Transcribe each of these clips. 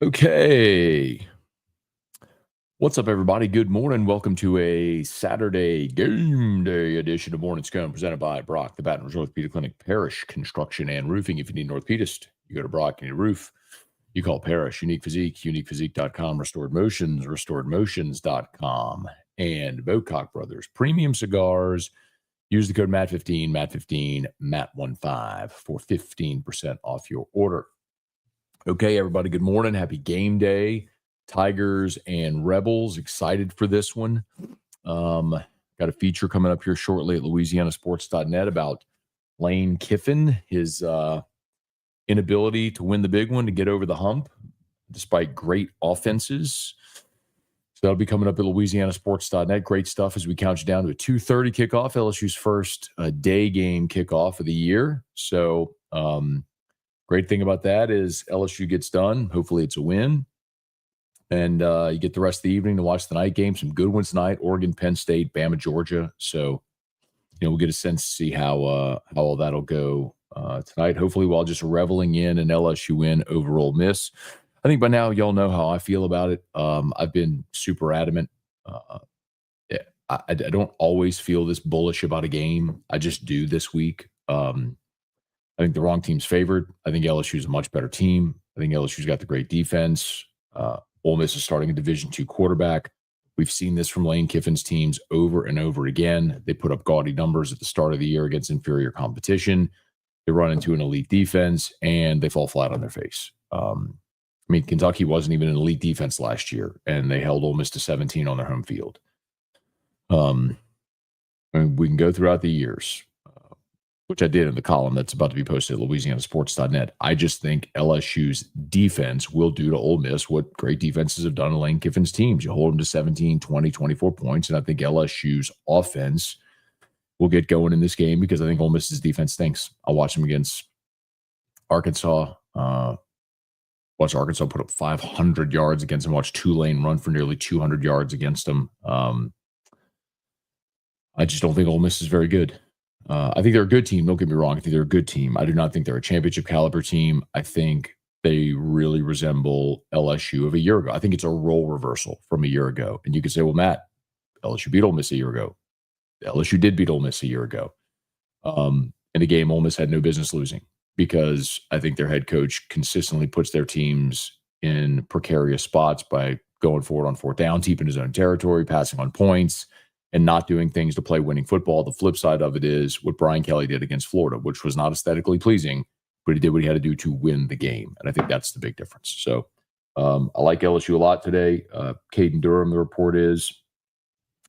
Okay. What's up, everybody? Good morning. Welcome to a Saturday game day edition of Morning Scone presented by Brock, the Baton Rouge Orthopedic Clinic, Parish Construction and Roofing. If you need an orthopedist, you go to Brock and your roof. You call Parish. Unique Physique, uniquephysique.com, Restored Motions, restoredmotions.com, and Bocock Brothers Premium Cigars. Use the code MAT15, MAT15, MAT15 for 15% off your order. Okay, everybody, good morning. Happy game day. Tigers and Rebels. Excited for this one. Got a feature coming up here shortly at LouisianaSports.net about Lane Kiffin, his inability to win the big one, to get over the hump, despite great offenses. So that'll be coming up at LouisianaSports.net. Great stuff as we count you down to a 2:30 kickoff, LSU's first day game kickoff of the year. So, great thing about that is LSU gets done. Hopefully it's a win. And you get the rest of the evening to watch the night game. Some good ones tonight: Oregon, Penn State, Bama, Georgia. So, we'll get a sense to see how all that'll go tonight. Hopefully while just reveling in an LSU win over Ole Miss. I think by now y'all know how I feel about it. I've been super adamant. I don't always feel this bullish about a game. I just do this week. I think the wrong team's favored. I think LSU's a much better team. I think LSU's got the great defense. Ole Miss is starting a Division II quarterback. We've seen this from Lane Kiffin's teams over and over again. They put up gaudy numbers at the start of the year against inferior competition. They run into an elite defense, and they fall flat on their face. Kentucky wasn't even an elite defense last year, and they held Ole Miss to 17 on their home field. We can go throughout the years, which I did in the column that's about to be posted at LouisianaSports.net. I just think LSU's defense will do to Ole Miss what great defenses have done to Lane Kiffin's teams. You hold them to 17, 20, 24 points, and I think LSU's offense will get going in this game because I think Ole Miss's defense stinks. I'll watch them against Arkansas. Watch Arkansas put up 500 yards against them. Watch Tulane run for nearly 200 yards against them. I just don't think Ole Miss is very good. I think they're a good team. Don't get me wrong. I think they're a good team. I do not think they're a championship caliber team. I think they really resemble LSU of a year ago. I think it's a role reversal from a year ago. And you could say, well, Matt, LSU beat Ole Miss a year ago. LSU did beat Ole Miss a year ago. In a game Ole Miss had no business losing because I think their head coach consistently puts their teams in precarious spots by going forward on fourth down, keeping his own territory, passing on points, and not doing things to play winning football. The flip side of it is what Brian Kelly did against Florida, which was not aesthetically pleasing, but he did what he had to do to win the game. And I think that's the big difference. So I like LSU a lot today. Caden Durham, the report is,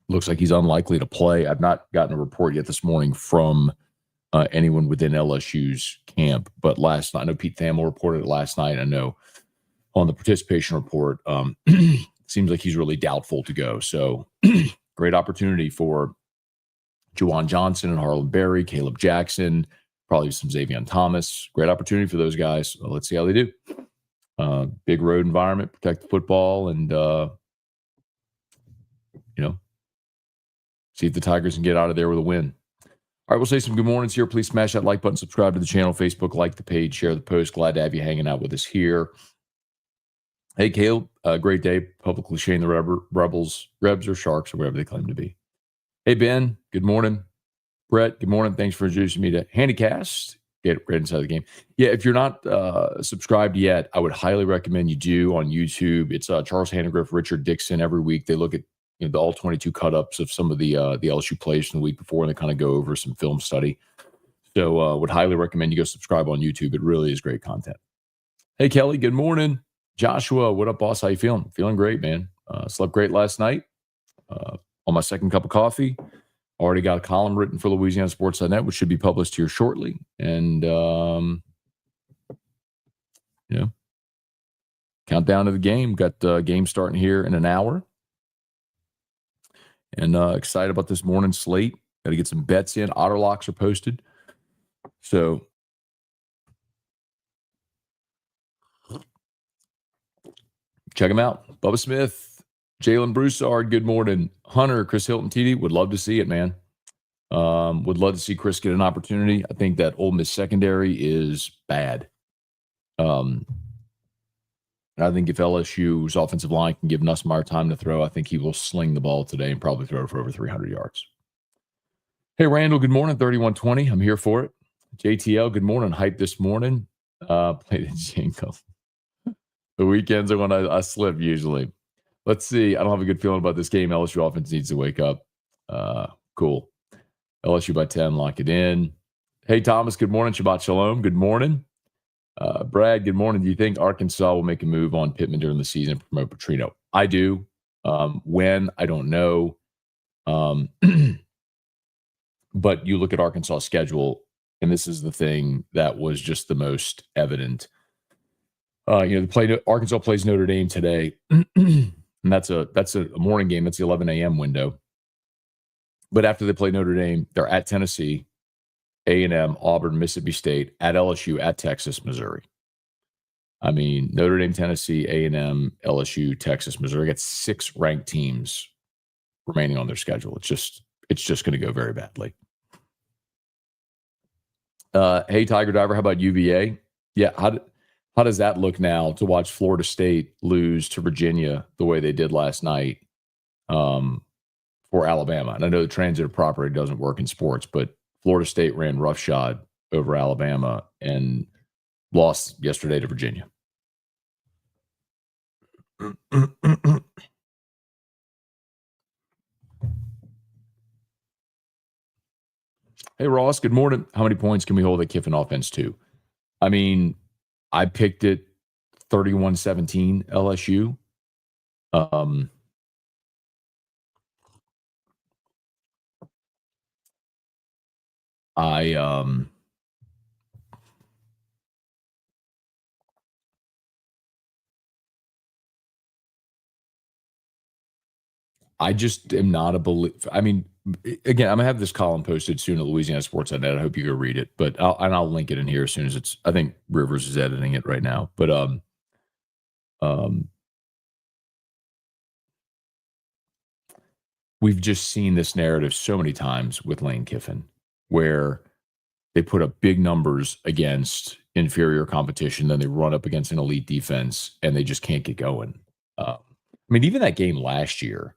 looks like he's unlikely to play. I've not gotten a report yet this morning from anyone within LSU's camp. But last night, I know Pete Thamel reported it last night. I know on the participation report, seems like he's really doubtful to go. So great opportunity for Juwan Johnson and Harlan Berry, Caleb Jackson, probably some Xavier Thomas. Great opportunity for those guys. So let's see how they do. Big road environment, protect the football, and, see if the Tigers can get out of there with a win. All right, we'll say some good mornings here. Please smash that like button, subscribe to the channel, Facebook, like the page, share the post. Glad to have you hanging out with us here. Hey, Caleb, great day. Publicly shaming the Rebs or Sharks or whatever they claim to be. Hey, Ben, good morning. Brett, good morning. Thanks for introducing me to Handycast. Get right inside the game. Yeah, if you're not subscribed yet, I would highly recommend you do on YouTube. It's Charles Handegriff, Richard Dixon. Every week they look at the all 22 cut-ups of some of the LSU plays from the week before, and they kind of go over some film study. So would highly recommend you go subscribe on YouTube. It really is great content. Hey, Kelly, good morning. Joshua, what up, boss? How you feeling? Feeling great, man. Slept great last night on my second cup of coffee. Already got a column written for LouisianaSports.net, which should be published here shortly. And, countdown to the game. Got the game starting here in an hour. And excited about this morning's slate. Got to get some bets in. Auto locks are posted. So check them out. Bubba Smith, Jalen Broussard, good morning. Hunter, Chris Hilton, TD, would love to see it, man. Would love to see Chris get an opportunity. I think that Ole Miss secondary is bad. I And I think if LSU's offensive line can give Nussmeier time to throw, I think he will sling the ball today and probably throw for over 300 yards. Hey, Randall, good morning, 3120. I'm here for it. JTL, good morning. Hype this morning. Play the jingle. The weekends are when I slip usually. Let's see. I don't have a good feeling about this game. LSU offense needs to wake up. Cool. LSU by 10, lock it in. Hey, Thomas, good morning. Shabbat Shalom, good morning. Brad, good morning. Do you think Arkansas will make a move on Pittman during the season and promote Petrino? I do. When? I don't know. But you look at Arkansas' schedule, and this is the thing that was just the most evident. Arkansas plays Notre Dame today, and that's a morning game. That's the 11 a.m. window. But after they play Notre Dame, they're at Tennessee, A&M, Auburn, Mississippi State, at LSU, at Texas, Missouri. I mean, Notre Dame, Tennessee, A&M, LSU, Texas, Missouri. Got 6 ranked teams remaining on their schedule. It's just going to go very badly. Hey, Tiger Diver, how about UVA? Yeah, how does that look now to watch Florida State lose to Virginia the way they did last night for Alabama? And I know the transitive property doesn't work in sports, but Florida State ran roughshod over Alabama and lost yesterday to Virginia. Hey, Ross, good morning. How many points can we hold at Kiffin offense to? I mean, I picked it 31-17 LSU. I just am not a believer. I mean, again, I'm gonna have this column posted soon at Louisiana Sports.net. I hope you go read it, but I'll link it in here as soon as it's. I think Rivers is editing it right now, but we've just seen this narrative so many times with Lane Kiffin, where they put up big numbers against inferior competition, then they run up against an elite defense, and they just can't get going. I mean, even that game last year.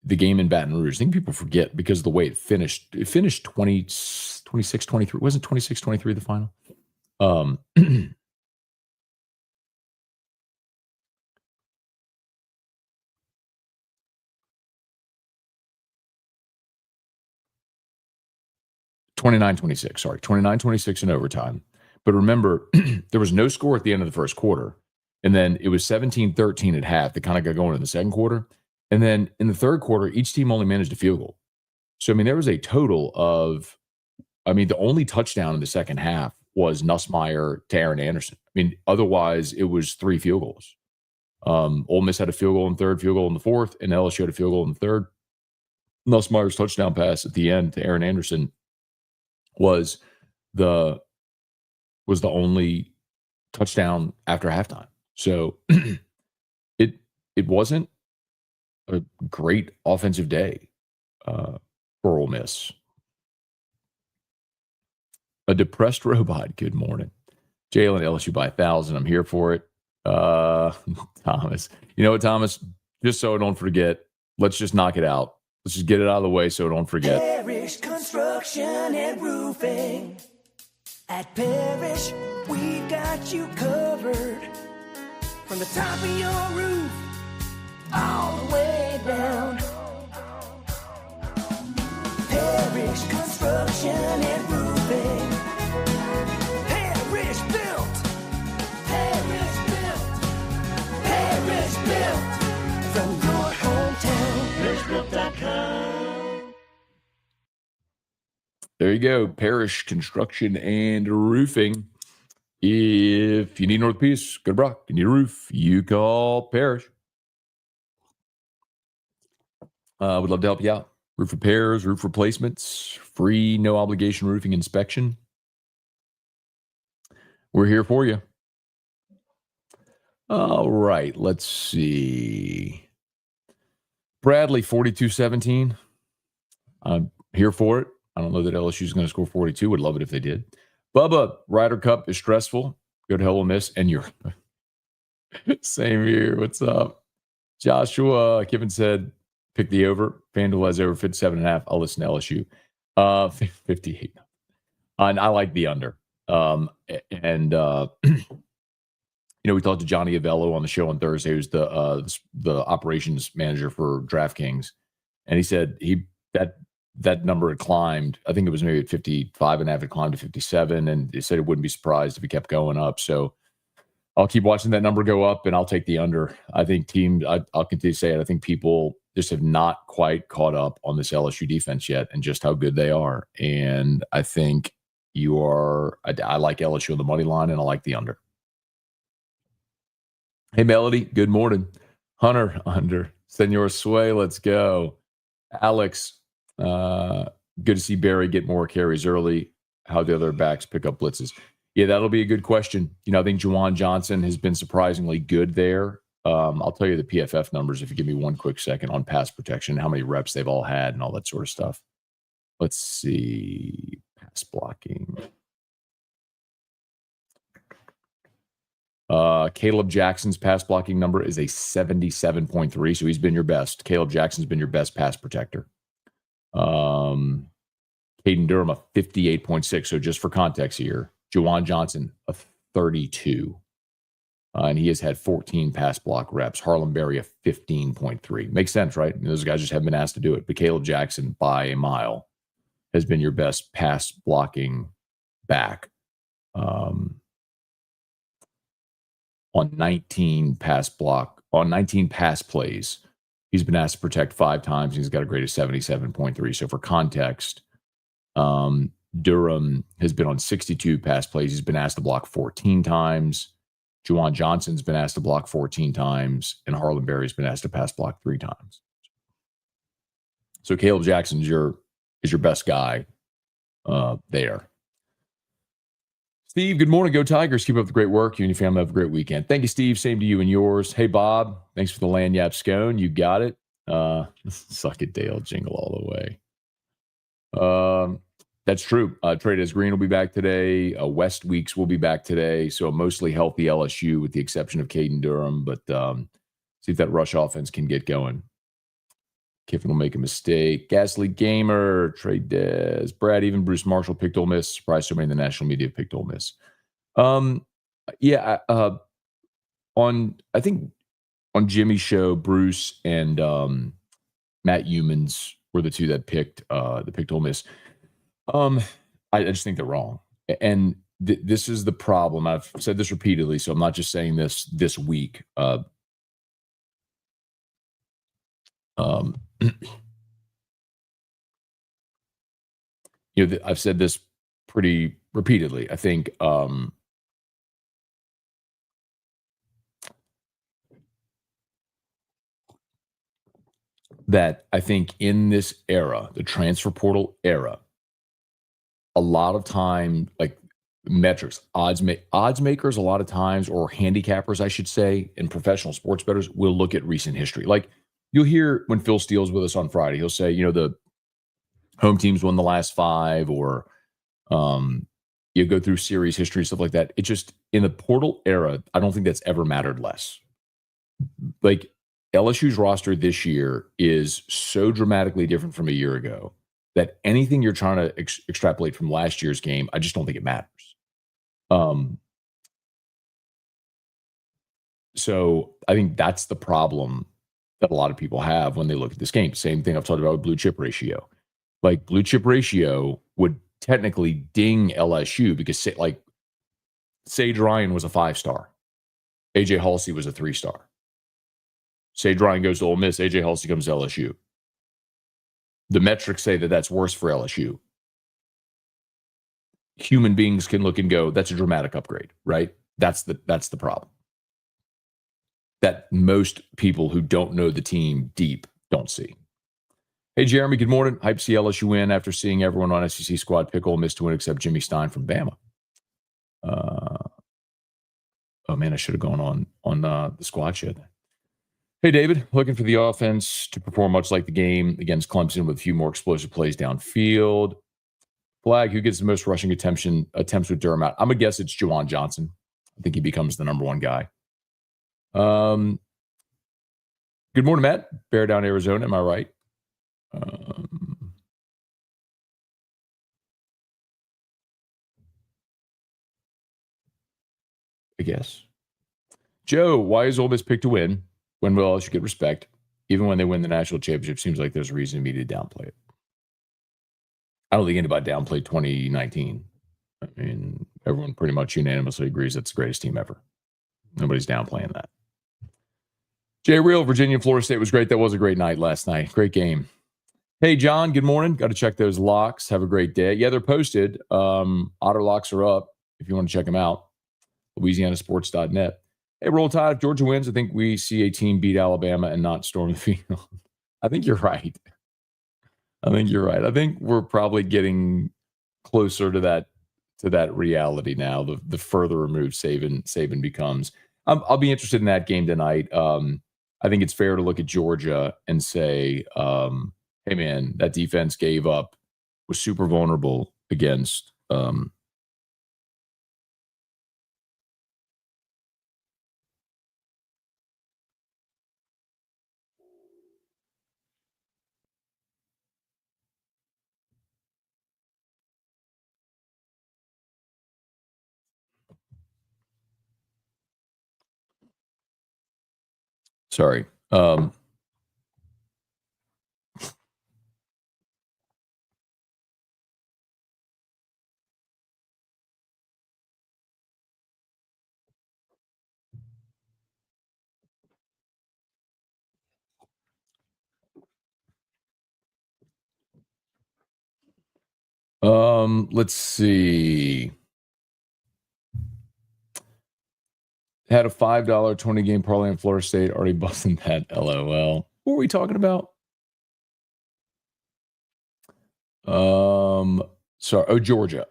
The game in Baton Rouge, I think people forget because of the way it finished 26-23. Wasn't 26-23 the final? 29-26, sorry. 29-26 in overtime. But remember, there was no score at the end of the first quarter. And then it was 17-13 at half. They kind of got going in the second quarter. And then in the third quarter, each team only managed a field goal. So, I mean, there was a total of, the only touchdown in the second half was Nussmeier to Aaron Anderson. I mean, otherwise, it was 3 field goals. Ole Miss had a field goal in the third, field goal in the fourth, and LSU had a field goal in the third. Nussmeier's touchdown pass at the end to Aaron Anderson was the only touchdown after halftime. So it wasn't a great offensive day for Ole Miss. A depressed robot. Good morning. Jalen, LSU by 1,000. I'm here for it. Thomas. You know what, Thomas? Just so I don't forget, let's just knock it out. Let's just get it out of the way so I don't forget. Parish Construction and Roofing. At Parish, we've got you covered. From the top of your roof, all the way down. Parish Construction and Roofing. Parish built. Parish built. Parish built. From your hometown. ParishBuilt.com. There you go. Parish Construction and Roofing. If you need North Piece, go to Brock. You need a roof, you call Parish. Would love to help you out. Roof repairs, roof replacements, free, no obligation roofing inspection. We're here for you. All right, let's see. Bradley, 42-17. I'm here for it. I don't know that LSU is going to score 42. Would love it if they did. Bubba, Ryder Cup is stressful. Go to Ole Miss, and you're same here. What's up? Joshua, Kiffin said, pick the over. FanDuel has over 57.5. I'll listen to LSU. 58. And I like the under. And we talked to Johnny Avello on the show on Thursday, who's the operations manager for DraftKings, and he said that number had climbed. I think it was maybe at 55.5. It climbed to 57, and he said it wouldn't be surprised if it kept going up. So I'll keep watching that number go up, and I'll take the under. I think I'll continue to say it. I think people just have not quite caught up on this LSU defense yet and just how good they are. And I think I like LSU on the money line, and I like the under. Hey, Melody, good morning. Hunter, under. Senor Sway, let's go. Alex, good to see Barry get more carries early. How the other backs pick up blitzes. Yeah, that'll be a good question. I think Juwan Johnson has been surprisingly good there. I'll tell you the PFF numbers if you give me one quick second on pass protection, how many reps they've all had and all that sort of stuff. Let's see. Pass blocking. Caleb Jackson's pass blocking number is a 77.3, so he's been your best. Caleb Jackson's been your best pass protector. Caden Durham, a 58.6. So just for context here, Juwan Johnson, a 32. And he has had 14 pass block reps. Harlem Berry, a 15.3. Makes sense, right? Those guys just haven't been asked to do it. But Caleb Jackson, by a mile, has been your best pass blocking back. On 19 pass plays, he's been asked to protect 5 times. He's got a grade of 77.3. So for context, Durham has been on 62 pass plays. He's been asked to block 14 times. Juwan Johnson's been asked to block 14 times, and Harlem Berry's been asked to pass block 3 times. So Caleb Jackson is your best guy there. Steve, good morning. Go Tigers. Keep up the great work. You and your family have a great weekend. Thank you, Steve. Same to you and yours. Hey, Bob. Thanks for the Lanyap Scone. You got it. Suck it, Dale. Jingle all the way. That's true. Trade as Green will be back today. West Weeks will be back today. So a mostly healthy LSU with the exception of Caden Durham. But see if that rush offense can get going. Kiffin will make a mistake. Ghastly Gamer, Trade Des. Brad, even Bruce Marshall picked Ole Miss. Surprised so many in the national media picked Ole Miss. I think on Jimmy's show, Bruce and Matt Humans were the two that picked Ole Miss. I just think they're wrong. And this is the problem. I've said this repeatedly, so I'm not just saying this week. I've said this pretty repeatedly. I think that I think in this era, the transfer portal era, a lot of time, like metrics, odds makers, a lot of times, or handicappers, I should say, and professional sports bettors will look at recent history. Like you'll hear when Phil Steele's with us on Friday, he'll say, the home teams won the last 5, or you go through series history, stuff like that. It just, in the portal era, I don't think that's ever mattered less. Like LSU's roster this year is so dramatically different from a year ago that anything you're trying to extrapolate from last year's game, I just don't think it matters. So I think that's the problem that a lot of people have when they look at this game. Same thing I've talked about with blue chip ratio. Like blue chip ratio would technically ding LSU because Sage Ryan was a 5-star. AJ Halsey was a 3-star. Sage Ryan goes to Ole Miss. AJ Halsey comes to LSU. The metrics say that that's worse for LSU. Human beings can look and go, that's a dramatic upgrade, right? That's the problem. That most people who don't know the team deep don't see. Hey, Jeremy, good morning. Hype to see LSU win after seeing everyone on SEC squad pick Ole Miss to win except Jimmy Stein from Bama. Oh, man, I should have gone on the squad shed. Hey, David, looking for the offense to perform much like the game against Clemson with a few more explosive plays downfield. Flag, who gets the most rushing attempts with Durham out? I'm going to guess it's Juwan Johnson. I think he becomes the number one guy. Good morning, Matt. Bear Down, Arizona. Am I right? I guess. Joe, why is Ole Miss picked to win when will LSU get respect? Even when they win the national championship, seems like there's a reason for me to downplay it. I don't think anybody downplayed 2019. I mean, everyone pretty much unanimously agrees that's the greatest team ever. Nobody's downplaying that. Jay Real, Virginia, Florida State was great. That was a great night last night. Great game. Hey, John, good morning. Got to check those locks. Have a great day. Yeah, they're posted. Otter locks are up if you want to check them out. LouisianaSports.net. Hey, Roll Tide. If Georgia wins, I think we see a team beat Alabama and not storm the field. I think you're right. I think we're probably getting closer to that reality now. The further removed Saban becomes. I'll be interested in that game tonight. I think it's fair to look at Georgia and say, hey, man, that defense was super vulnerable against sorry. Let's see. Had a $5 20 game parlay in Florida State. Already busting that. LOL. What were we talking about? Sorry. Oh, Georgia.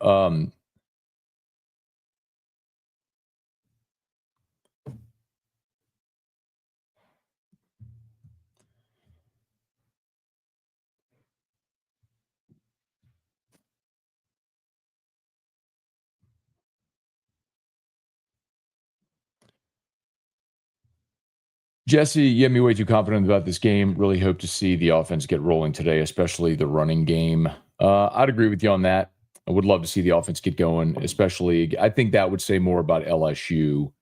Jesse, you have me way too confident about this game. Really hope to see the offense get rolling today, especially the running game. I'd agree with you on that. I would love to see the offense get going, especially. I think that would say more about LSU.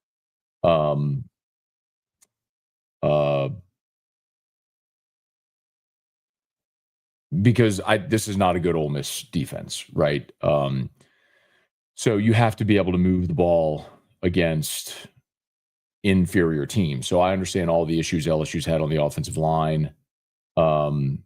Because this is not a good Ole Miss defense, right? So you have to be able to move the ball against inferior teams. So I understand all the issues LSU's had on the offensive line, and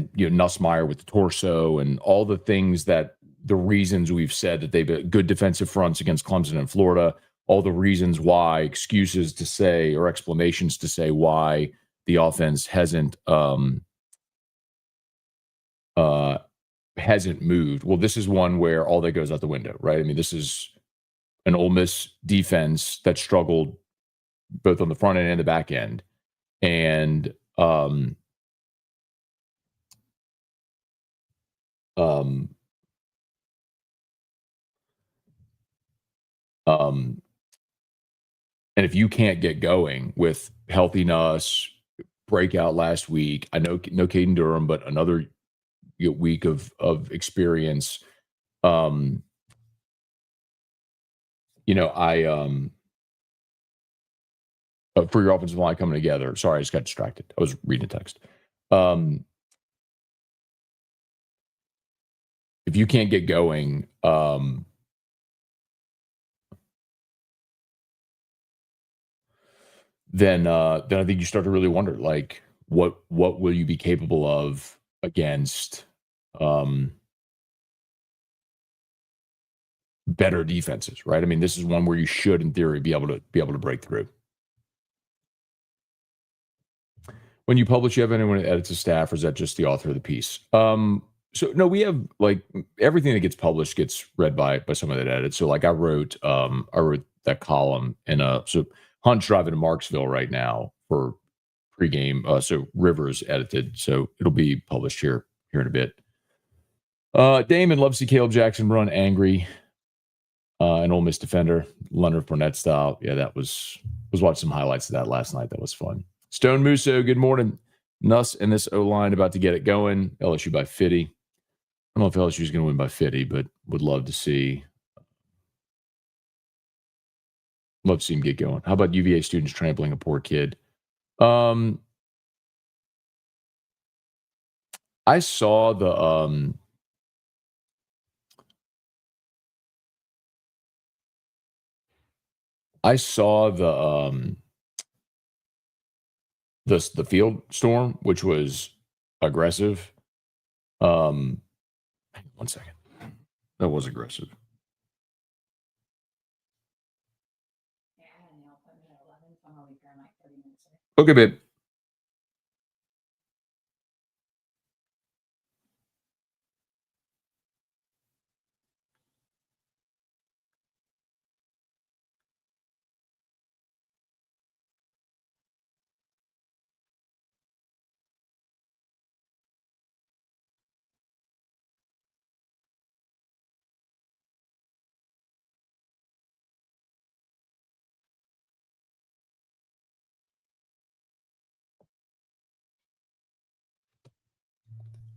Nussmeier with the torso and all the things the reasons we've said that they've had good defensive fronts against Clemson and Florida, all the reasons why, excuses to say or explanations to say why the offense hasn't moved. Well, this is one where all that goes out the window, right? I mean, this is an Ole Miss defense that struggled both on the front end and the back end. And and if you can't get going with healthy Nuss, breakout last week, I know no Caden Durham, but another week of experience. For your offensive line coming together. Sorry, I just got distracted. I was reading a text. If you can't get going, then I think you start to really wonder, like, what will you be capable of against better defenses, right? I mean, this is one where you should, in theory, be able to break through. When you publish, you have anyone that edits a staff, or is that just the author of the piece? So no, we have, like, everything that gets published gets read by someone that edits. So like I wrote that column so Hunt's driving to Marksville right now for pregame. So Rivers edited, so it'll be published here in a bit. Damon loves to see Caleb Jackson run angry. An Ole Miss defender, Leonard Fournette style. Yeah, that was watching some highlights of that last night. That was fun. Stone Musso, good morning. Nuss and this O-line about to get it going. LSU by 50. I don't know if LSU is going to win by 50, but would love to see him get going. How about UVA students trampling a poor kid? I saw the the field storm, which was aggressive. 1 second. That was aggressive. Okay, babe.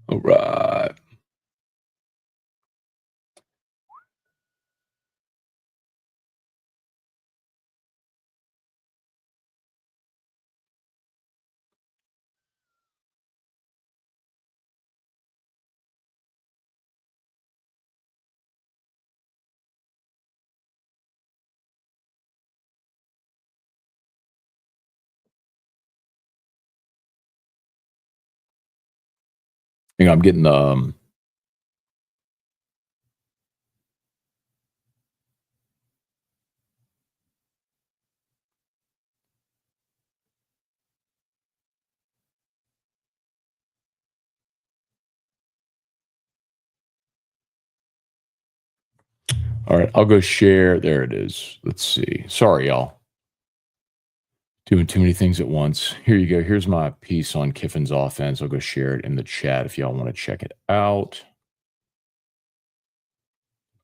All right. Hang on, I'm getting all right, I'll go share. There it is. Let's see. Sorry, y'all. Doing too many things at once. Here you go. Here's my piece on Kiffin's offense. I'll go share it in the chat if y'all want to check it out.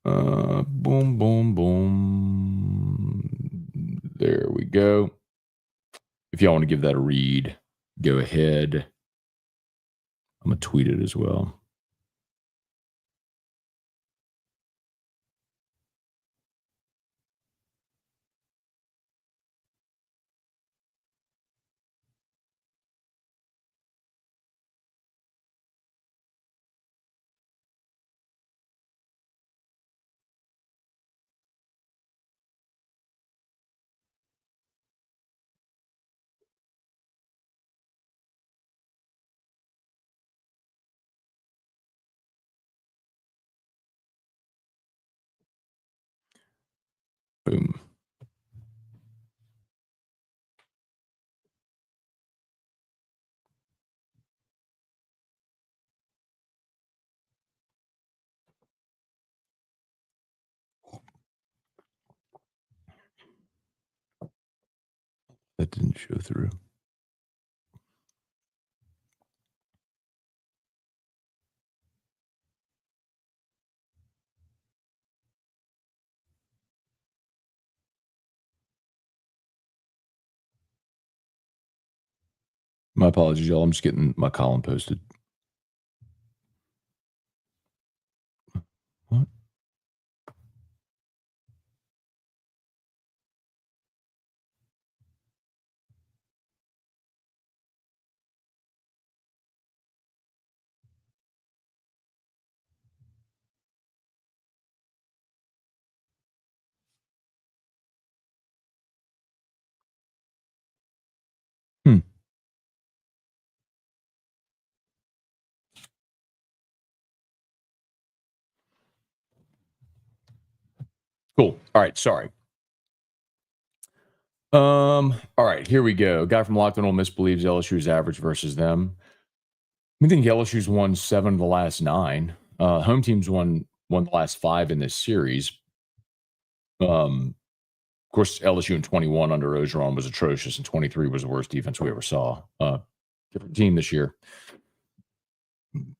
Boom, boom, boom. There we go. If y'all want to give that a read, go ahead. I'm going to tweet it as well. Boom. That didn't show through. My apologies, y'all. I'm just getting my column posted. What? Cool. All right. Sorry. All right. Here we go. Guy from Locked on Ole Miss believes LSU's average versus them. I think LSU's won 7 of the last 9. Home teams won the last 5 in this series. Of course, LSU in 21 under Ogeron was atrocious, and 23 was the worst defense we ever saw. Different team this year.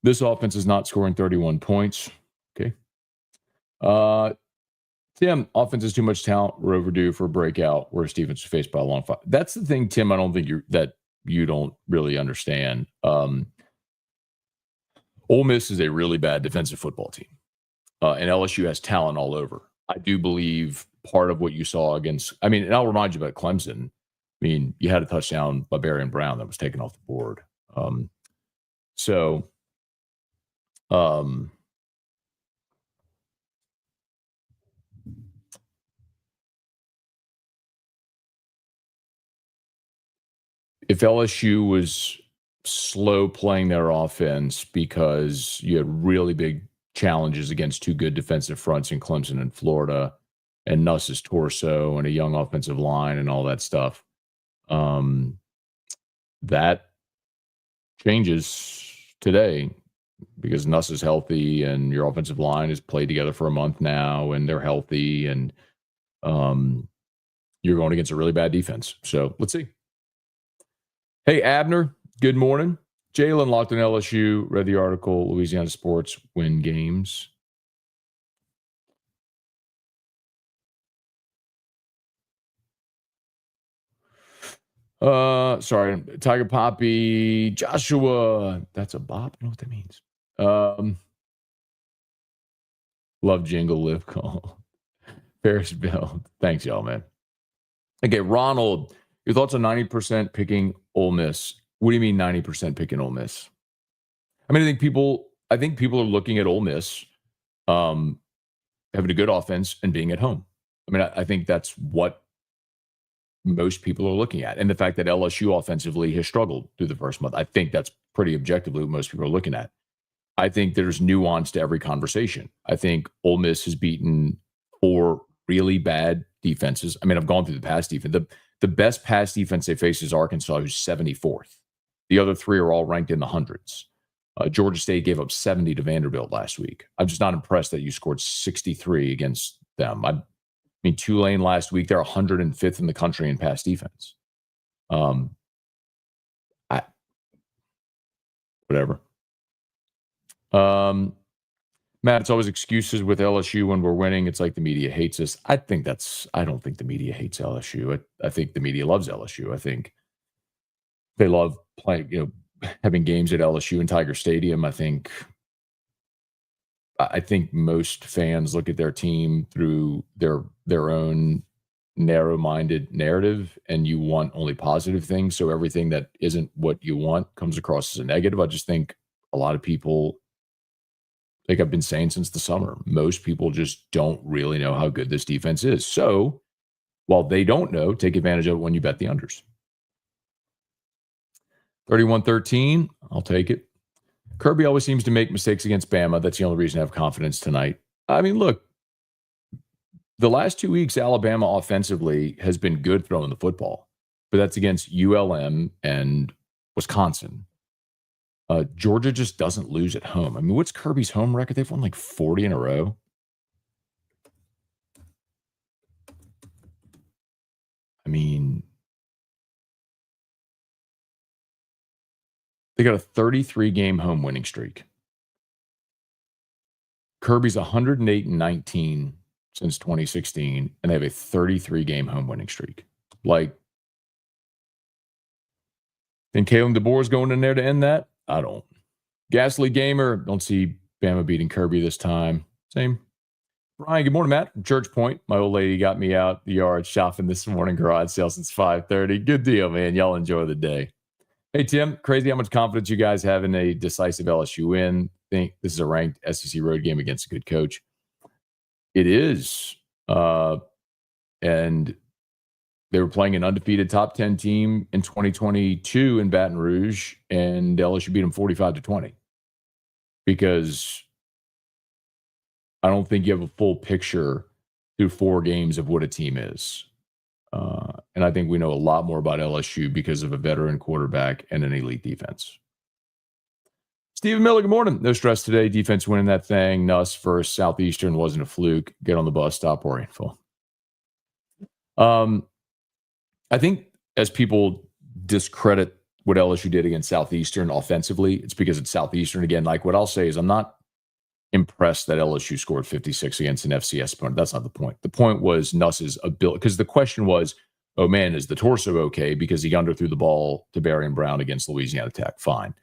This offense is not scoring 31 points. Okay. Tim, offense is too much talent. We're overdue for a breakout. Whereas defense is faced by a long fight. That's the thing, Tim. I don't think you don't really understand. Ole Miss is a really bad defensive football team, and LSU has talent all over. I do believe part of what you saw against. I mean, and I'll remind you about Clemson. I mean, you had a touchdown by Barry and Brown that was taken off the board. So. If LSU was slow playing their offense because you had really big challenges against two good defensive fronts in Clemson and Florida, and Nuss's torso and a young offensive line and all that stuff, that changes today because Nuss is healthy and your offensive line has played together for a month now and they're healthy and you're going against a really bad defense. So let's see. Hey, Abner, good morning. Jalen locked in LSU, read the article, Louisiana sports win games. Sorry, Tiger Poppy, Joshua. That's a bop. I know what that means. Love jingle, live call. Ferris Bill. Thanks, y'all, man. Okay, Ronald, your thoughts on 90% picking Ole Miss? What do you mean 90% picking Ole Miss? I mean, I think people are looking at Ole Miss having a good offense and being at home. I mean, I think that's what most people are looking at. And the fact that LSU offensively has struggled through the first month, I think that's pretty objectively what most people are looking at. I think there's nuance to every conversation. I think Ole Miss has beaten 4 really bad defenses. I mean, I've gone through the pass defense. The best pass defense they face is Arkansas, who's 74th. The other 3 are all ranked in the hundreds. Georgia State gave up 70 to Vanderbilt last week. I'm just not impressed that you scored 63 against them. I mean, Tulane last week, they're 105th in the country in pass defense. Whatever. Matt, it's always excuses with LSU when we're winning. It's like the media hates us. I don't think the media hates LSU. I think the media loves LSU. I think they love playing, having games at LSU and Tiger Stadium. I think most fans look at their team through their own narrow-minded narrative, and you want only positive things. So everything that isn't what you want comes across as a negative. I just think a lot of people, like I've been saying since the summer, most people just don't really know how good this defense is. So while they don't know, take advantage of it when you bet the unders. 31-13, I'll take it. Kirby always seems to make mistakes against Bama. That's the only reason I have confidence tonight. I mean, look, the last 2 weeks, Alabama offensively has been good throwing the football, but that's against ULM and Wisconsin. Georgia just doesn't lose at home. I mean, what's Kirby's home record? They've won like 40 in a row. I mean, they got a 33-game home winning streak. Kirby's 108-19 since 2016, and they have a 33-game home winning streak. Like, think Kalen DeBoer is going in there to end that? I don't. Ghastly Gamer, don't see Bama beating Kirby this time. Same. Brian, good morning, Matt. From Church Point. My old lady got me out the yard shopping this morning. Garage sale since 5:30. Good deal, man. Y'all enjoy the day. Hey, Tim, crazy how much confidence you guys have in a decisive LSU win. Think this is a ranked SEC road game against a good coach. It is. And they were playing an undefeated top 10 team in 2022 in Baton Rouge, and LSU beat them 45-20. Because I don't think you have a full picture through 4 games of what a team is. And I think we know a lot more about LSU because of a veteran quarterback and an elite defense. Stephen Miller, good morning. No stress today. Defense winning that thing. Nuss versus Southeastern wasn't a fluke. Get on the bus. Stop worrying. Full. I think as people discredit what LSU did against Southeastern offensively. It's because it's Southeastern again. Like what I'll say is I'm not impressed that LSU scored 56 against an FCS opponent. That's not the point. The point was Nuss's ability, because the question was, oh man, is the torso okay? Because he underthrew the ball to Barian Brown against Louisiana Tech. Fine.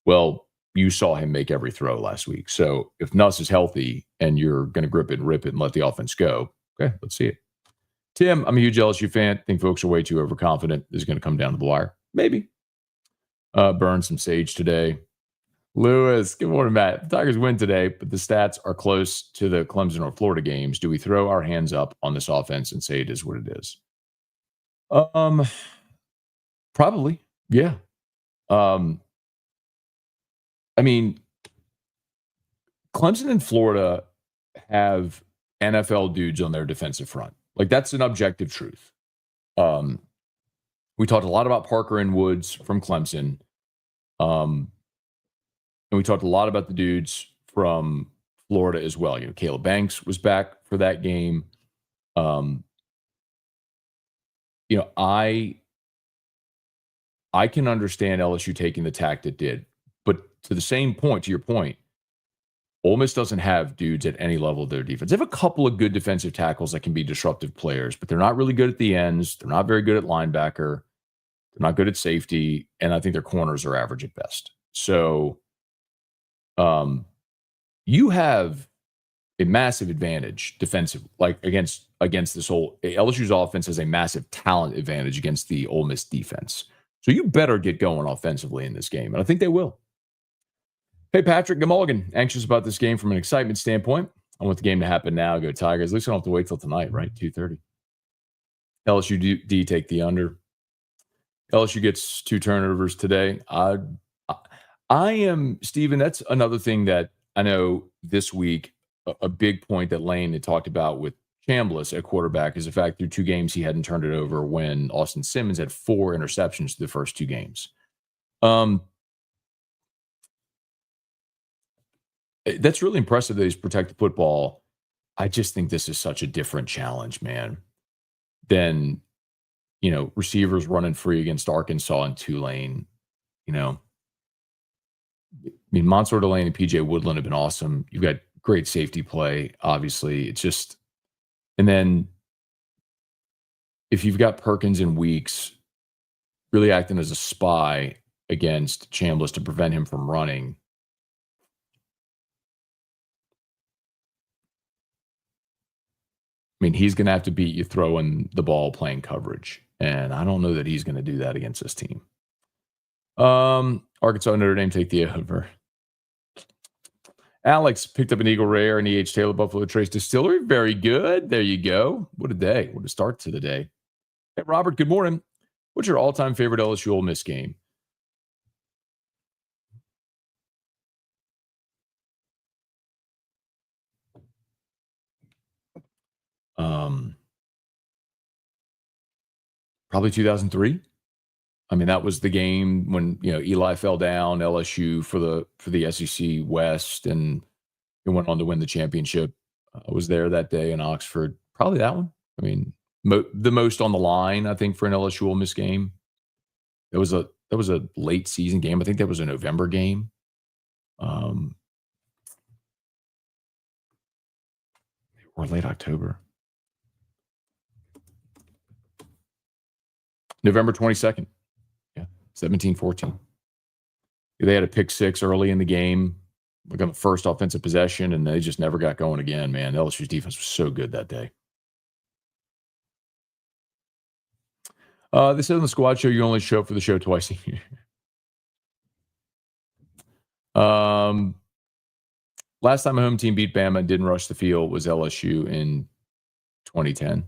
Well, you saw him make every throw last week. So if Nuss is healthy and you're going to grip it and rip it and let the offense go, okay, let's see it. Tim, I'm a huge LSU fan. Think folks are way too overconfident. This is going to come down to the wire. Maybe. Burn some sage today. Lewis, good morning, Matt. The Tigers win today, but the stats are close to the Clemson or Florida games. Do we throw our hands up on this offense and say it is what it is? Probably, yeah. I mean, Clemson and Florida have NFL dudes on their defensive front. Like that's an objective truth. We talked a lot about Parker and Woods from Clemson. And we talked a lot about the dudes from Florida as well. You know, Caleb Banks was back for that game. You know, I can understand LSU taking the tack it did, but to the same point, to your point, Ole Miss doesn't have dudes at any level of their defense. They have a couple of good defensive tackles that can be disruptive players, but they're not really good at the ends. They're not very good at linebacker. They're not good at safety, and I think their corners are average at best. So, you have a massive advantage defensive, like against this whole LSU's offense has a massive talent advantage against the Ole Miss defense. So you better get going offensively in this game, and I think they will. Hey, Patrick Mulligan, anxious about this game from an excitement standpoint. I want the game to happen now. Go Tigers. At least I don't have to wait till tonight, right? 2:30. LSU D take the under. LSU gets 2 turnovers today. I am, Steven, that's another thing that I know this week, a big point that Lane had talked about with Chambliss at quarterback is the fact through 2 games he hadn't turned it over when Austin Simmons had 4 interceptions the first 2 games. That's really impressive that he's protected football. I just think this is such a different challenge, man, than, you know, receivers running free against Arkansas and Tulane, you know. I mean, Mansour Delane and PJ Woodland have been awesome. You've got great safety play, obviously. It's just, and then if you've got Perkins and Weeks really acting as a spy against Chambliss to prevent him from running, I mean, he's going to have to beat you throwing the ball, playing coverage. And I don't know that he's going to do that against this team. Arkansas, Notre Dame take the over. Alex picked up an Eagle Rare and E.H. Taylor Buffalo Trace Distillery. Very good. There you go. What a day. What a start to the day. Hey, Robert, good morning. What's your all-time favorite LSU Ole Miss game? Probably 2003. I mean, that was the game when, you know, Eli fell down, LSU for the SEC West, and it went on to win the championship. I was there that day in Oxford. Probably that one. I mean, the most on the line, I think, for an LSU Ole Miss game. That was a late season game. I think that was a November game. Or late October. November 22nd. Yeah, 17-14. They had a pick 6 early in the game, like on the first offensive possession, and they just never got going again, man. LSU's defense was so good that day. They said on the squad show you only show up for the show twice a year. Last time a home team beat Bama and didn't rush the field was LSU in 2010.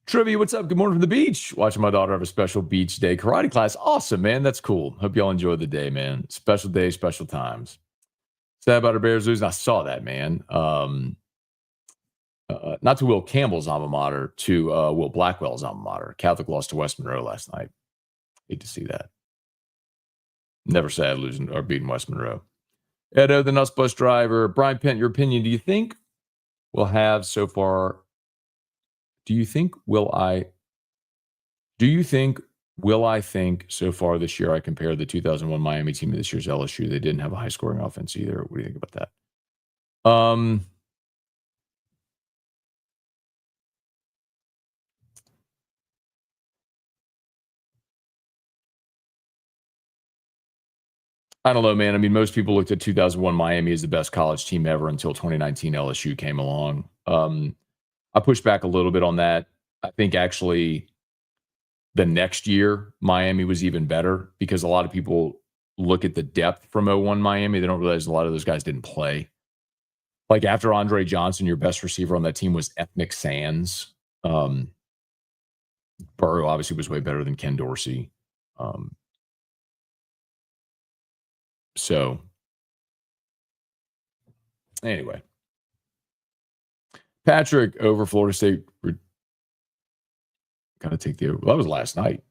Trivia, what's up? Good morning from the beach. Watching my daughter have a special beach day karate class. Awesome, man. That's cool. Hope y'all enjoy the day, man. Special day, special times. Sad about our Bears losing. I saw that, man. Not to Will Campbell's alma mater, to Will Blackwell's alma mater. Catholic lost to West Monroe last night. Hate to see that. Never sad losing or beating West Monroe. Edo, the Nuss Bus driver. Brian Pent, your opinion. Do you think we'll have so far? Do you think Will I think so far this year I compare the 2001 Miami team to this year's LSU? They didn't have a high scoring offense either. What do you think about that? I don't know, man. I mean, most people looked at 2001 Miami as the best college team ever until 2019 LSU came along. I pushed back a little bit on that. I think actually the next year Miami was even better because a lot of people look at the depth from '01 Miami. They don't realize a lot of those guys didn't play. Like after Andre Johnson, your best receiver on that team was Ethnic Sands. Burrow obviously was way better than Ken Dorsey. So anyway, Patrick over Florida State. Got to take the over. Well, that was last night.